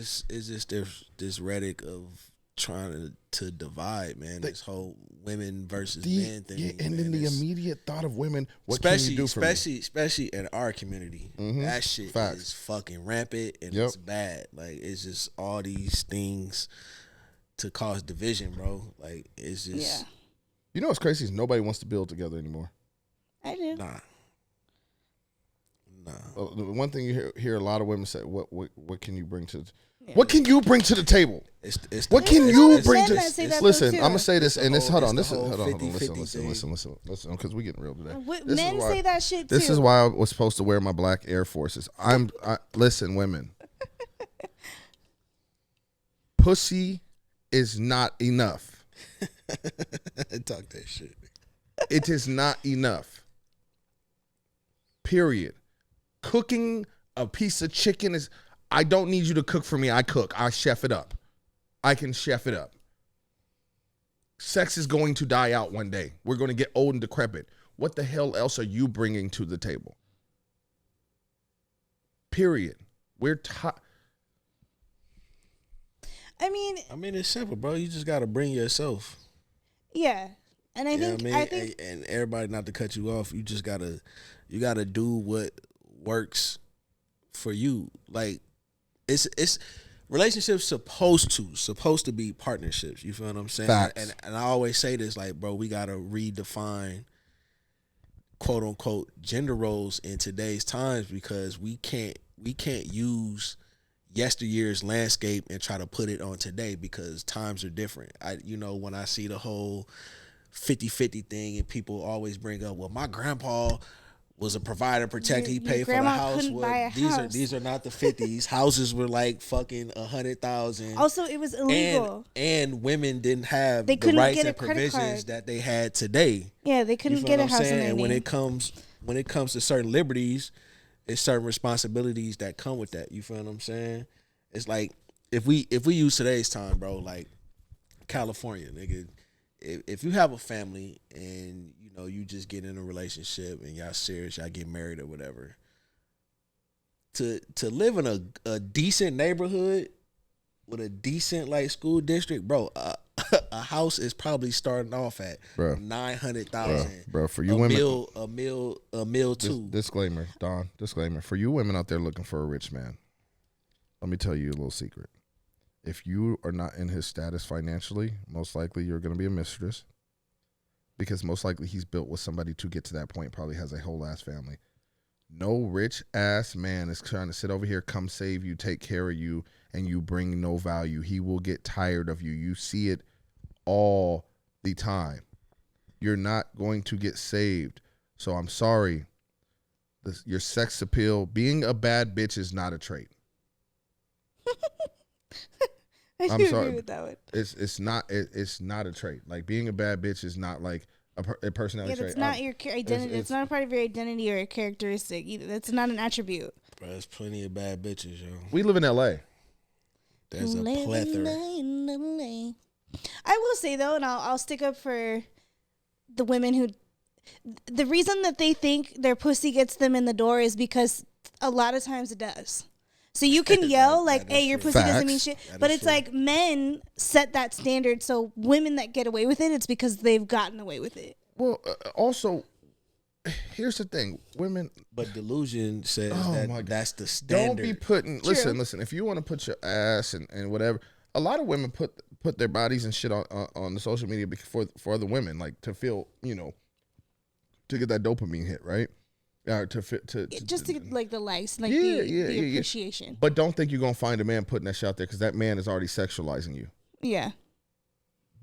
just this rhetoric of trying to divide, man. This whole women versus men thing. Yeah, and then the immediate thought of women. What can you do for me? Especially in our community, that shit is fucking rampant and it's bad. Like it's just all these things to cause division, bro. Like it's just. Yeah. You know what's crazy is nobody wants to build together anymore. I do. Nah. The one thing you hear a lot of women say, "What can you bring to? What can you bring to the table? What can you bring to? Listen, I'm gonna say this, and this. Hold on, listen, because we getting real today. Men say that shit too. This is why I was supposed to wear my black Air Forces. Listen, women. Pussy is not enough. Talk that shit. It is not enough. Period. Cooking a piece of chicken is. I don't need you to cook for me. I cook. I chef it up. I can chef it up. Sex is going to die out one day. We're going to get old and decrepit. What the hell else are you bringing to the table? Period. We're I mean, it's simple, bro. You just got to bring yourself. Yeah, and I think, and everybody, not to cut you off, you gotta do what works for you. Like, it's relationships supposed to be partnerships. You feel what I'm saying? Facts. And I always say this, like, bro, we gotta redefine quote unquote gender roles in today's times because we can't use yesteryear's landscape and try to put it on today because times are different. When I see the whole 50-50 thing and people always bring up, well, my grandpa was a provider protector. He paid for the house. Well, these are not the 50s. Houses were like fucking 100,000. Also, it was illegal. And women didn't have the rights and provisions that they had today. Yeah, they couldn't get a house in their name. And when it comes to certain liberties, it's certain responsibilities that come with that. You feel what I'm saying? It's like if we use today's time, bro, like California, nigga, if you have a family and you just get in a relationship and y'all serious, y'all get married or whatever, to live in a decent neighborhood with a decent like school district, bro, a house is probably starting off at $900,000. Bro, for you women, a meal too. Disclaimer, Don. Disclaimer for you women out there looking for a rich man. Let me tell you a little secret. If you are not in his status financially, most likely you're going to be a mistress, because most likely he's built with somebody to get to that point. Probably has a whole ass family. No rich ass man is trying to sit over here, come save you, take care of you, and you bring no value. He will get tired of you. You see it all the time. You're not going to get saved. So I'm sorry. Your sex appeal, being a bad bitch is not a trait. I'm sorry. Agree with that one. It's not a trait. Like being a bad bitch is not like a personality trait. It's not your identity. It's not a part of your identity or a characteristic either. That's not an attribute. Bro, there's plenty of bad bitches, yo. We live in L.A. There's a plethora. I will say though, and I'll stick up for the women who. The reason that they think their pussy gets them in the door is because a lot of times it does. So you can yell like, hey, your pussy doesn't mean shit. But it's like men set that standard. So women that get away with it, it's because they've gotten away with it. Well, also, here's the thing. Women. But Delusion says that's the standard. Don't be putting, listen, if you want to put your ass and whatever, a lot of women put their bodies and shit on the social media for other women, like to feel, to get that dopamine hit, right? Just to get like the likes, like the appreciation. Yeah. But don't think you're gonna find a man putting that shit out there because that man is already sexualizing you. Yeah.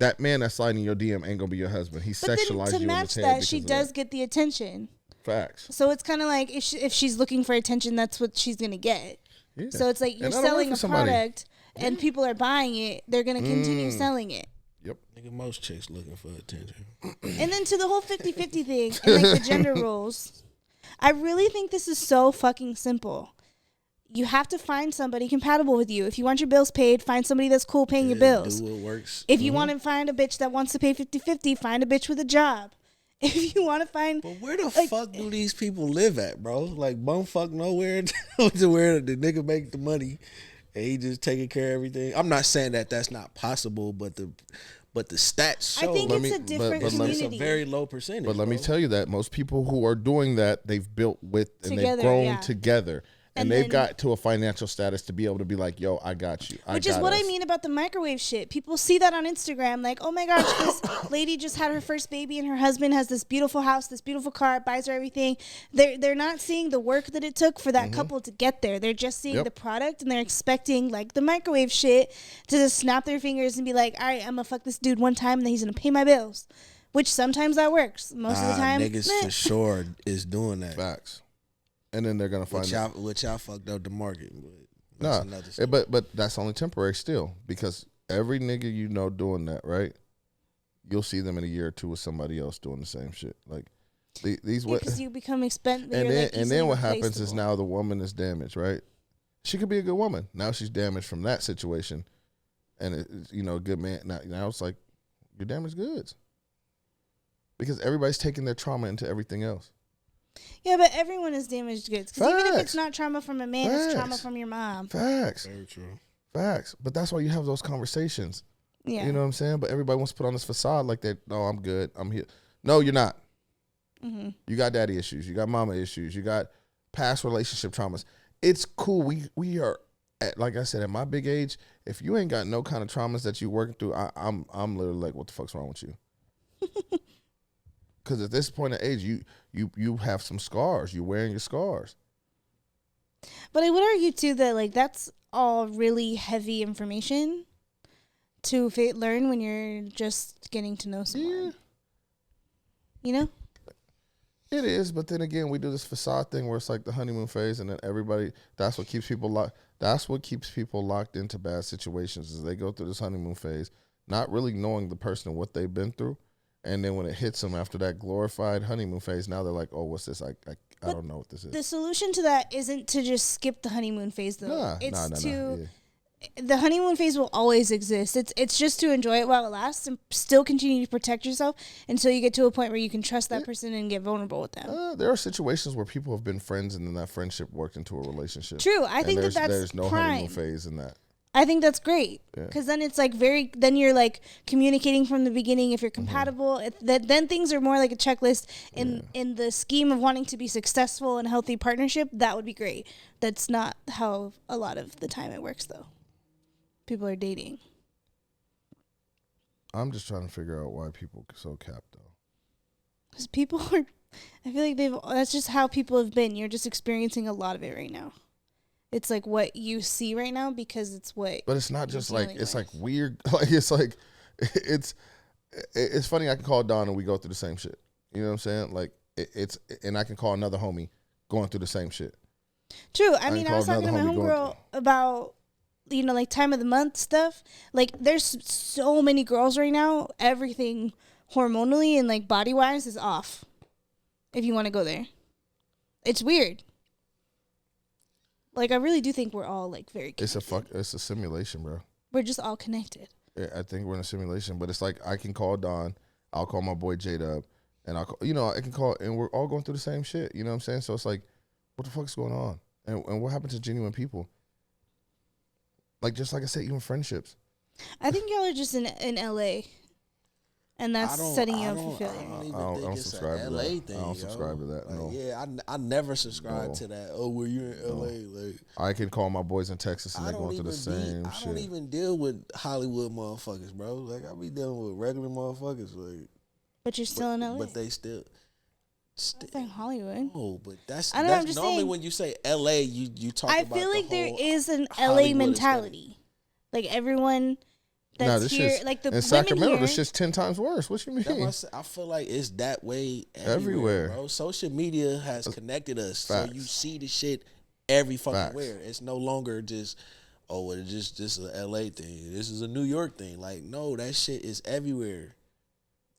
that man that's sliding in your DM ain't gonna be your husband. He But sexualized then to you in match his head that, she because of does that. get the attention. Facts. So it's kind of like if she's looking for attention, that's what she's gonna get. Yeah. So it's like you're And that'll work selling for a somebody. product and people are buying it. They're gonna continue selling it. Yep. Nigga, most chicks looking for attention. And then to the whole 50-50 thing and like the gender roles, I really think this is so fucking simple. You have to find somebody compatible with you. If you want your bills paid, find somebody that's cool paying your bills. Do what works. If you want to find a bitch that wants to pay 50-50, find a bitch with a job. If you want to find... But where the fuck do these people live at, bro? Like, bumfuck nowhere to where the nigga make the money and he just taking care of everything. I'm not saying that that's not possible, but the stats show I think it's a different community. it's a very low percentage. But let me tell you that most people who are doing that, they've built with and Together, they've grown yeah. together. And And they've then- got to a financial status to be able to be like, yo, I got you. Which is what I mean about the microwave shit. People see that on Instagram, like, oh my gosh, this lady just had her first baby and her husband has this beautiful house, this beautiful car, buys her everything. They're not seeing the work that it took for that couple to get there. They're just seeing Yep. the product and they're expecting, like, the microwave shit to just snap their fingers and be like, all right, I'm gonna fuck this dude one time and then he's gonna pay my bills. Which sometimes that works. Most of the time, niggas meh. for sure is doing that. Facts. And then they're going to find Which y'all fucked up the market. But No, that's another story. but that's only temporary still, because every nigga you know doing that, right? You'll see them in a year or two with somebody else doing the same shit. Like these Because you become expensive. and then what happens is now the woman is damaged, right? She could be a good woman. Now she's damaged from that situation, and a good man. Now it's like you're damaged goods because everybody's taking their trauma into everything else. Yeah, but everyone is damaged goods. Because even if Facts. it's not trauma from a man, it's trauma Facts. from your mom. Facts, Very true. facts. But that's why you have those conversations. Yeah. You know what I'm saying? But everybody wants to put on this facade like that. No, I'm good. I'm here. No, you're not. Mm-hmm. You got daddy issues. You got mama issues. You got past relationship traumas. It's cool. We are, like I said, at my big age, if you ain't got no kind of traumas that you working through, I'm literally like, what the fuck's wrong with you? Because at this point of age, you have some scars. You're wearing your scars. But I would argue too that like that's all really heavy information to learn when you're just getting to know someone. Yeah. You know? It is, but then again, we do this facade thing where it's like the honeymoon phase, and then everybody. That's what keeps people locked. That's what keeps people locked into bad situations. Is they go through this honeymoon phase, not really knowing the person and what they've been through, and then when it hits them after that glorified honeymoon phase, now they're like, "Oh, what's this? I don't know what this is." The solution to that isn't to just skip the honeymoon phase though. Nah, it's nah. Yeah. The honeymoon phase will always exist. It's just to enjoy it while it lasts and still continue to protect yourself until you get to a point where you can trust that person and get vulnerable with them. There are situations where people have been friends and then that friendship worked into a relationship. True. I think And that's there's no prime. honeymoon phase in that. I think that's great Yeah. because then it's like then you're like communicating from the beginning if you're Mm-hmm. compatible. Then things are more like a checklist in the scheme of wanting to be successful in a healthy partnership. That would be great. That's not how a lot of the time it works though. People are dating. I'm just trying to figure out why people are so capped though. Because people are, I feel like that's just how people have been. You're just experiencing a lot of it right now. It's like what you see right now because it's what. But it's not you're just like dealing it's with. like weird. Like it's funny. I can call Don and we go through the same shit. You know what I'm saying? Like and I can call another homie going through the same shit. True. I mean, can I was call talking to my another homie going homegirl about, like time of the month stuff. Like, there's so many girls right now. Everything hormonally and like body wise is off. If you want to go there, it's weird. Like, I really do think we're all like very connected. It's a simulation, bro. We're just all connected. Yeah, I think we're in a simulation, but it's like I can call Don, I'll call my boy J-Dub, and I can call, and we're all going through the same shit. You know what I'm saying? So it's like, what the fuck's going on? And what happened to genuine people? Like, just like I said, even friendships. I think y'all are just in LA, and that's setting you up for I failure. don't even I don't think it's subscribe a to LA that. thing. I don't subscribe to that, no. Yeah, I never subscribe No. to that. Oh, well, you're in LA. Like, I can call my boys in Texas and I they're don't going through the same I shit. don't even deal with Hollywood motherfuckers, bro. Like, I be dealing with regular motherfuckers. Like, But you're still in LA. but they still. That's like Hollywood. Oh, but that's I don't know, I'm that's just normally saying. when you say LA, you talk I about feel the like there whole is an LA Hollywood mentality. Like everyone that's this here, shit's like the in women Sacramento. here. This shit's 10 times worse. What you mean? I feel like it's that way Everywhere. bro. Social media has connected us, Facts. so you see the shit every fucking Facts. where. It's no longer just it's just this is a LA thing. This is a New York thing. Like, no, that shit is everywhere.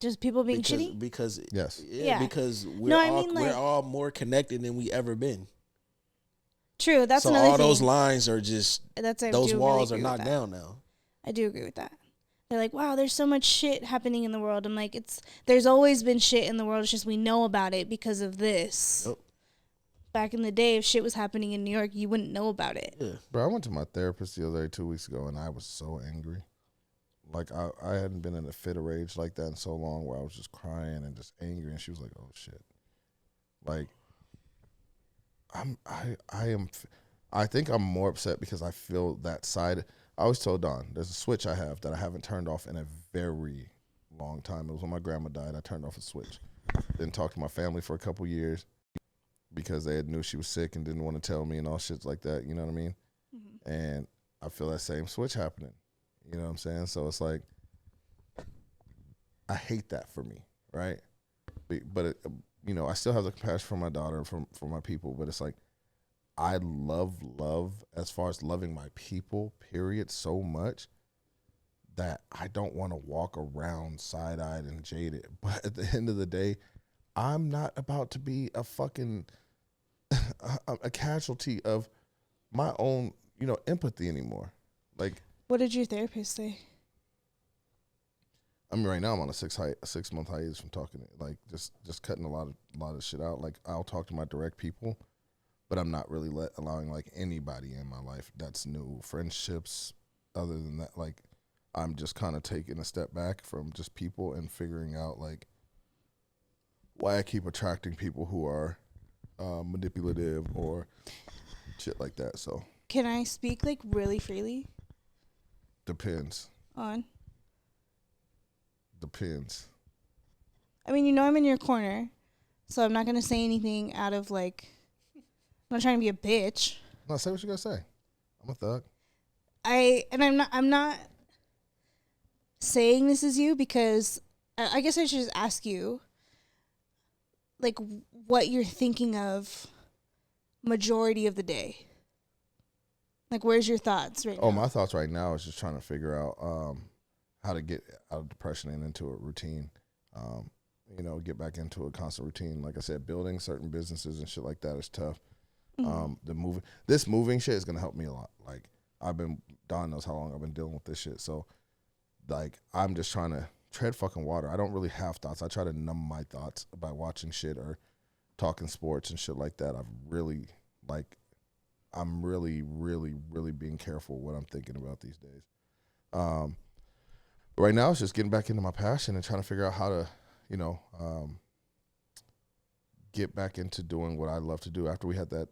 Just people being because, shitty. Because Yes. Yeah. because like, we're all more connected than we ever been. True. That's so another all thing. those lines are just those walls are knocked down now. I do agree with that. They're like, wow, there's so much shit happening in the world. I'm like, there's always been shit in the world. It's just we know about it because of this. Yep. Back in the day, if shit was happening in New York, you wouldn't know about it. Yeah. Bro, I went to my therapist the other day 2 weeks ago, and I was so angry. Like, I hadn't been in a fit of rage like that in so long, where I was just crying and just angry, and she was like, oh, shit. Like, I think I'm more upset because I feel that side. I always told Don, there's a switch I have that I haven't turned off in a very long time. It was when my grandma died. I turned off a switch. Didn't talk to my family for a couple years because they knew she was sick and didn't want to tell me and all shit like that. You know what I mean? Mm-hmm. And I feel that same switch happening. You know what I'm saying? So it's like, I hate that for me, right? But I still have the compassion for my daughter, for my people. But it's like, I love as far as loving my people, period, so much that I don't want to walk around side-eyed and jaded. But at the end of the day, I'm not about to be a fucking a casualty of my own, empathy anymore. Like, what did your therapist say? I mean, right now I'm on a 6-month hiatus from talking, like just cutting a lot of shit out. Like, I'll talk to my direct people, but I'm not really allowing like anybody in my life that's new, friendships. Other than that, like, I'm just kind of taking a step back from just people and figuring out like why I keep attracting people who are manipulative or shit like that. So, can I speak like really freely? Depends. Depends. I mean, I'm in your corner, so I'm not gonna say anything out of like. I'm not trying to be a bitch. No, say what you gotta say. I'm a thug. I'm not saying this is you because I guess I should just ask you, like, what you're thinking of majority of the day. Like, where's your thoughts right now? Oh, my thoughts right now is just trying to figure out how to get out of depression and into a routine. Get back into a constant routine. Like I said, building certain businesses and shit like that is tough. Mm-hmm. This moving shit is gonna help me a lot. Like, Don knows how long I've been dealing with this shit. So, like, I'm just trying to tread fucking water. I don't really have thoughts. I try to numb my thoughts by watching shit or talking sports and shit like that. I'm really, really, really being careful what I'm thinking about these days. But right now it's just getting back into my passion and trying to figure out how to, get back into doing what I love to do. After we had that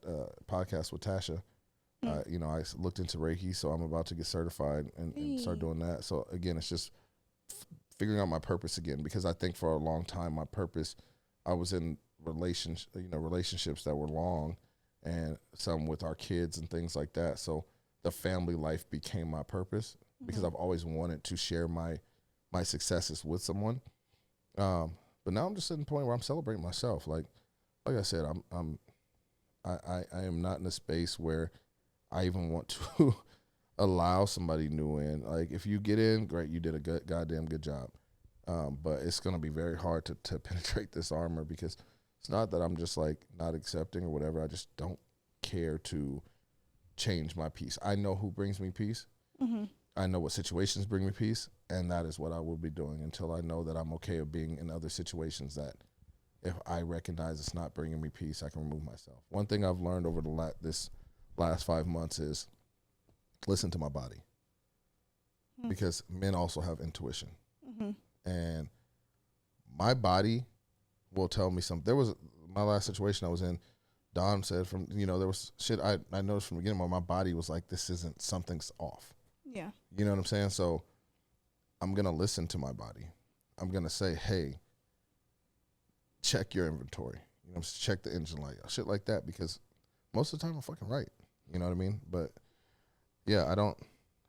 podcast with Tasha, I looked into Reiki, so I'm about to get certified and start doing that. So again, it's just figuring out my purpose again, because I think for a long time my purpose, I was in relationships that were long, and some with our kids and things like that. So the family life became my purpose because I've always wanted to share my successes with someone. But now I'm just at the point where I'm celebrating myself. Like I said, I am not in a space where I even want to allow somebody new in. Like, if you get in, great, you did a goddamn good job. But it's going to be very hard to penetrate this armor, because it's not that I'm just like not accepting or whatever. I just don't care to change my peace. I know who brings me peace. Mm-hmm. I know what situations bring me peace, and that is what I will be doing until I know that I'm okay with being in other situations that if I recognize it's not bringing me peace, I can remove myself. One thing I've learned over this last 5 months is listen to my body, because men also have intuition. Mm-hmm. And my body will tell me something. There was my last situation I was in. Don said there was shit I noticed from the beginning where my body was like, something's off. Yeah. You know what I'm saying? So I'm going to listen to my body. I'm going to say, hey, check your inventory. Check the engine light, shit like that, because most of the time I'm fucking right. You know what I mean? But yeah,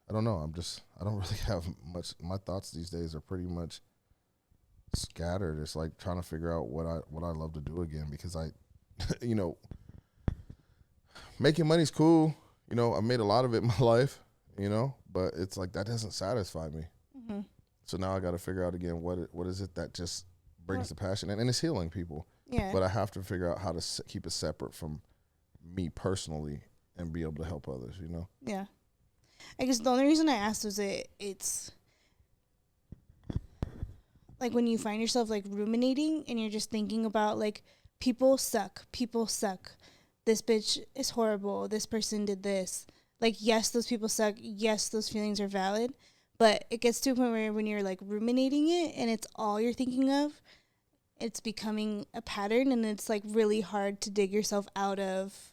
I don't know. I don't really have much. My thoughts these days are pretty much scattered. It's like trying to figure out what I love to do again because I, you know, making money's cool. You know, I made a lot of it in my life. You know, but it's like that doesn't satisfy me. Mm-hmm. So now I got to figure out again what is it that just brings the passion and it's healing people. Yeah. But I have to figure out how to keep it separate from me personally and be able to help others. You know. Yeah. I guess the only reason I asked was it's like when you find yourself like ruminating and you're just thinking about like people suck, this bitch is horrible, this person did this. Like, yes, those people suck, yes, those feelings are valid, but it gets to a point where when you're like ruminating it and it's all you're thinking of, it's becoming a pattern and it's like really hard to dig yourself out of.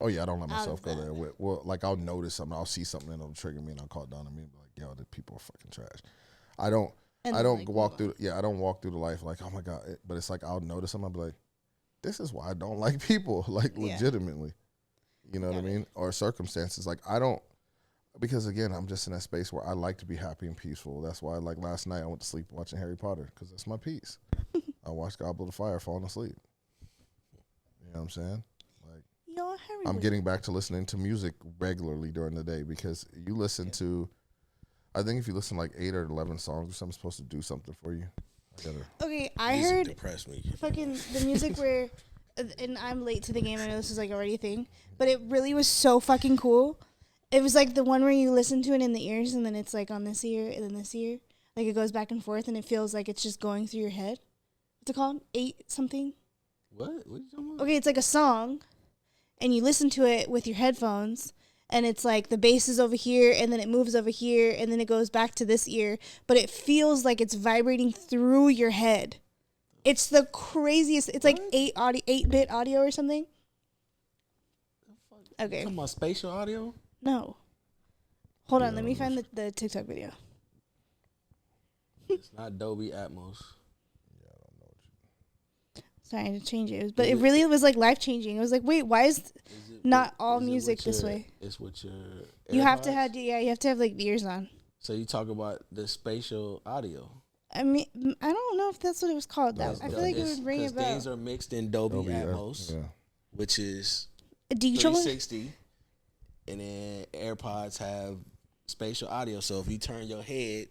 Oh yeah, I don't let myself go there. Well, like I'll notice something, I'll see something and it'll trigger me and I'll call it down to me and be like, yo, the people are fucking trash. I don't like, walk through. Yeah, I don't walk through the life like, oh my god. But it's like I'll notice them. I'll be like, this is why I don't like people. Like legitimately, you know what I mean? Or circumstances. Like I don't, because again, I'm just in that space where I like to be happy and peaceful. That's why, like last night, I went to sleep watching Harry Potter because that's my peace. I watched Goblet of Fire falling asleep. You know what I'm saying? Like I'm getting back to listening to music regularly during the day because you listen to. I think if you listen to like 8 or 11 songs or something, it's supposed to do something for you. I heard depress me. Fucking the music where, and I'm late to the game. I know this is like already a thing, but it really was so fucking cool. It was like the one where you listen to it in the ears and then it's like on this ear and then this ear. Like it goes back and forth and it feels like it's just going through your head. What's it called? 8 something? What? What are you talking about? Okay, it's like a song and you listen to it with your headphones. And it's like the bass is over here, and then it moves over here, and then it goes back to this ear. But it feels like it's vibrating through your head. It's the craziest. It's like 8-bit audio or something. Okay. You talking about spatial audio? No. Hold on. Let me find the TikTok video. It's not Dolby Atmos. Sorry to change it, but it really was like life changing. It was like, wait, why is not all music this way? It's with your. You have to have you have to have like the ears on. So you talk about the spatial audio. I mean, I don't know if that's what it was called. I feel like it would ring a bell. Things are mixed in Dolby Atmos, which is digital 360, and then AirPods have spatial audio. So if you turn your head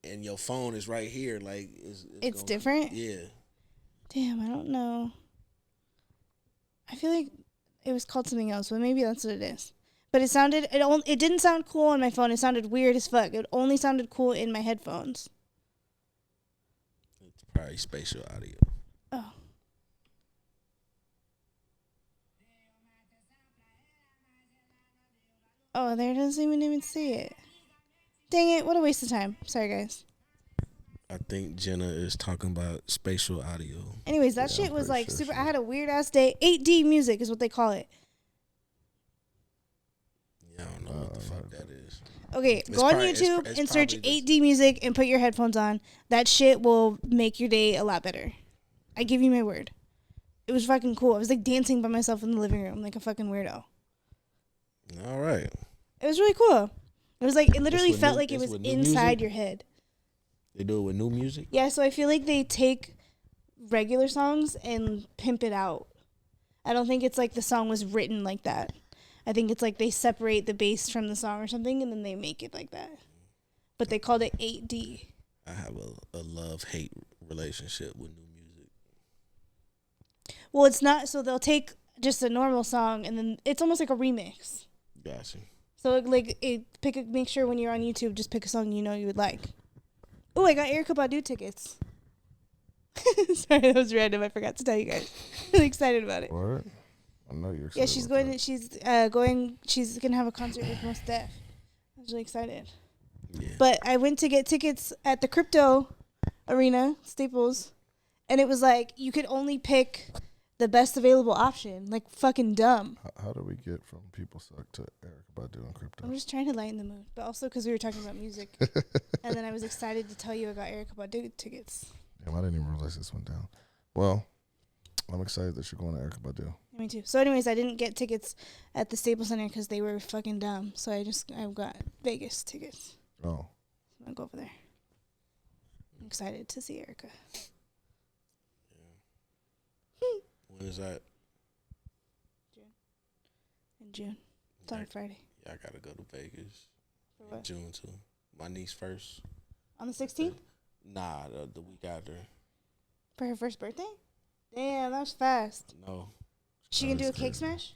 and your phone is right here, like it's different. Yeah. Damn, I don't know. I feel like it was called something else, but maybe that's what it is. But it didn't sound cool on my phone. It sounded weird as fuck. It only sounded cool in my headphones. It's probably spatial audio. Oh. Oh, there doesn't even see it. Dang it, what a waste of time. Sorry, guys. I think Jenna is talking about spatial audio. Anyways, that shit was like super. I had a weird ass day. 8D music is what they call it. Yeah, I don't know what the fuck that is. Okay, go on YouTube and search 8D music and put your headphones on. That shit will make your day a lot better. I give you my word. It was fucking cool. I was like dancing by myself in the living room like a fucking weirdo. All right. It was really cool. It was like, it literally felt like it was inside your head. They do it with new music? Yeah, so I feel like they take regular songs and pimp it out. I don't think it's like the song was written like that. I think it's like they separate the bass from the song or something and then they make it like that. But they called it 8D. I have a love-hate relationship with new music. Well, it's not, so they'll take just a normal song and then it's almost like a remix. Gotcha. So like make sure when you're on YouTube, just pick a song you know you would like. Oh, I got Erykah Badu tickets. Sorry, that was random. I forgot to tell you guys. I'm really excited about it. What? I know you're excited. Yeah, she's going. She's gonna have a concert with Mos Def. I was really excited. Yeah. But I went to get tickets at the crypto arena, Staples, and it was like you could only pick the best available option. Like fucking dumb. How do we get from people suck to Erykah Badu and crypto? I'm just trying to lighten the mood, but also because we were talking about music, and then I was excited to tell you I got Erykah Badu tickets. Damn, I didn't even realize this went down. Well, I'm excited that you're going to Erica Badu. Me too. So, anyways, I didn't get tickets at the Staples Center because they were fucking dumb. So I've got Vegas tickets. Oh. I'm gonna go over there. I'm excited to see Erica. Yeah. When is that? In June. It's on Friday. Yeah, I gotta go to Vegas. For what? June too. My niece first. On the 16th? Nah, the week after. For her first birthday? Damn, that was fast. No. She can do a cake smash?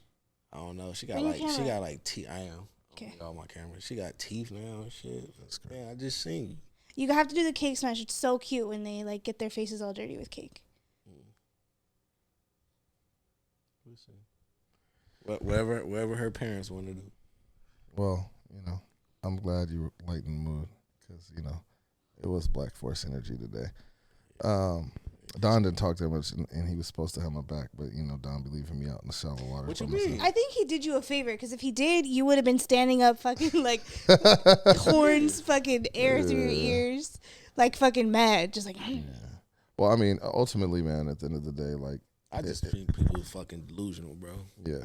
I don't know. She got Bring your like camera. teeth. I am. Okay. All my cameras. She got teeth now and shit. That's great. Yeah, I just seen you. You have to do the cake smash. It's so cute when they like get their faces all dirty with cake. We'll see. Whatever her parents want to do. Well, you know, I'm glad you lightened the mood because, you know, it was Black Force energy today. Don didn't talk that much, and he was supposed to have my back, but, you know, Don be leaving me out in the shallow water. What you mean? I think he did you a favor because if he did, you would have been standing up fucking like horns fucking air through your ears, like fucking mad, just like. Yeah. Well, I mean, ultimately, man, at the end of the day, like, I just think people are fucking delusional, bro. yeah.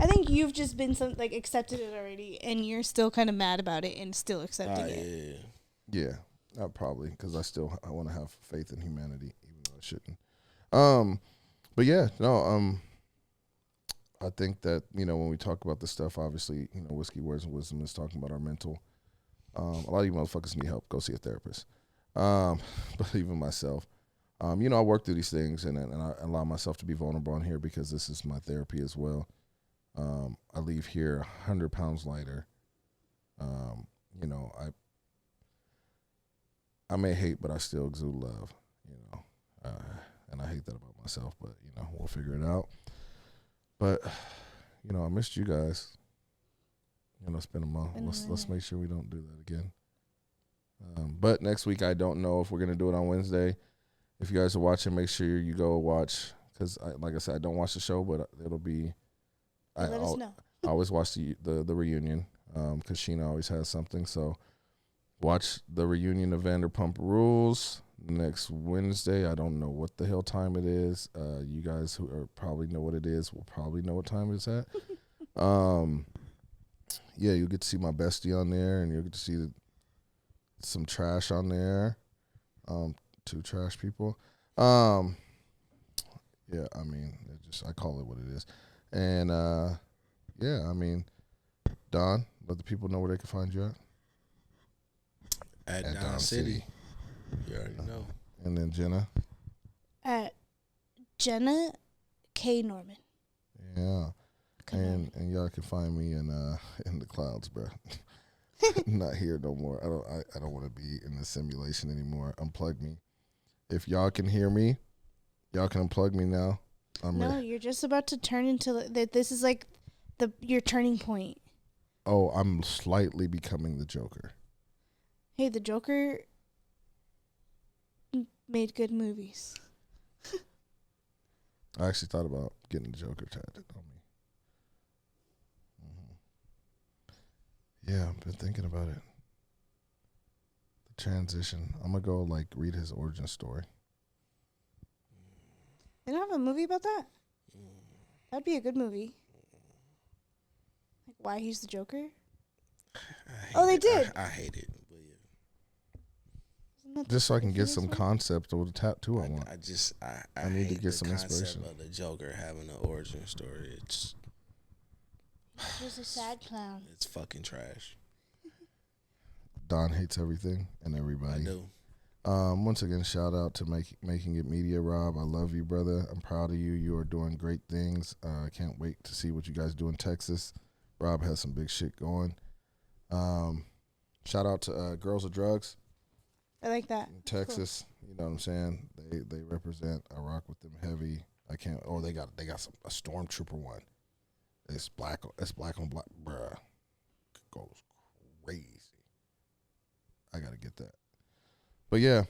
I think you've just been accepted it already, and you're still kind of mad about it and still accepting it. Yeah. Yeah, probably because I want to have faith in humanity, even though I shouldn't. But yeah, no, I think that, you know, when we talk about this stuff, obviously, you know, Whiskey Words and Wisdom is talking about our mental. A lot of you motherfuckers need help. Go see a therapist. But even myself, you know, I work through these things and I allow myself to be vulnerable on here because this is my therapy as well. I leave here 100 pounds lighter. You know, I may hate, but I still exude love, you know, and I hate that about myself, but, you know, we'll figure it out. But, you know, I missed you guys. You know, it's been a month. Let's make sure we don't do that again. But next week, I don't know if we're going to do it on Wednesday. If you guys are watching, make sure you go watch, because, like I said, I don't watch the show, but it'll be. Let us know. I always watch the reunion because Sheena always has something. So watch the reunion of Vanderpump Rules next Wednesday. I don't know what the hell time it is. You guys who probably know what it is will probably know what time it's at. Yeah, you'll get to see my bestie on there, and you'll get to see some trash on there. 2 trash people. Yeah, I mean, I call it what it is. And, yeah, I mean, Don, let the people know where they can find you at. At Don City. You already know. And then Jenna? At Jenna K. Norman. Yeah. And y'all can find me in the clouds, bro. Not here no more. I don't want to be in the simulation anymore. Unplug me. If y'all can hear me, y'all can unplug me now. You're just about to turn into that. This is like your turning point. Oh, I'm slightly becoming the Joker. Hey, the Joker made good movies. I actually thought about getting the Joker tattooed on me. Yeah, I've been thinking about it. The transition. I'm going to go, read his origin story. They don't have a movie about that? That'd be a good movie. Like, why he's the Joker? They did. I hate it. But Just so I can get some concept of the tattoo I want. I need to hate get some the inspiration. concept of the Joker having an origin story. It's just a sad clown. It's fucking trash. Don hates everything and everybody. I do. Once again, shout out to Making It Media, Rob. I love you, brother. I'm proud of you. You are doing great things. I can't wait to see what you guys do in Texas. Rob has some big shit going. Shout out to Girls of Drugs. I like that. In Texas, cool. You know what I'm saying? They represent. I rock with them heavy. I can't. Oh, they got a stormtrooper one. It's black on black, bruh. Goes crazy. I gotta get that. But yeah,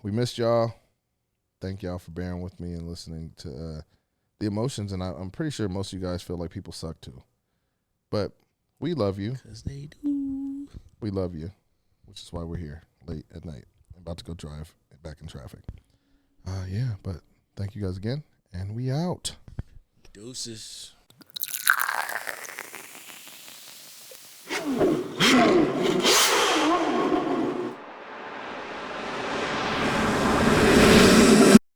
we missed y'all. Thank y'all for bearing with me and listening to the emotions. And I'm pretty sure most of you guys feel like people suck too. But we love you. 'Cause they do. We love you, which is why we're here late at night. I'm about to go drive back in traffic. Yeah, but thank you guys again. And we out. Deuces.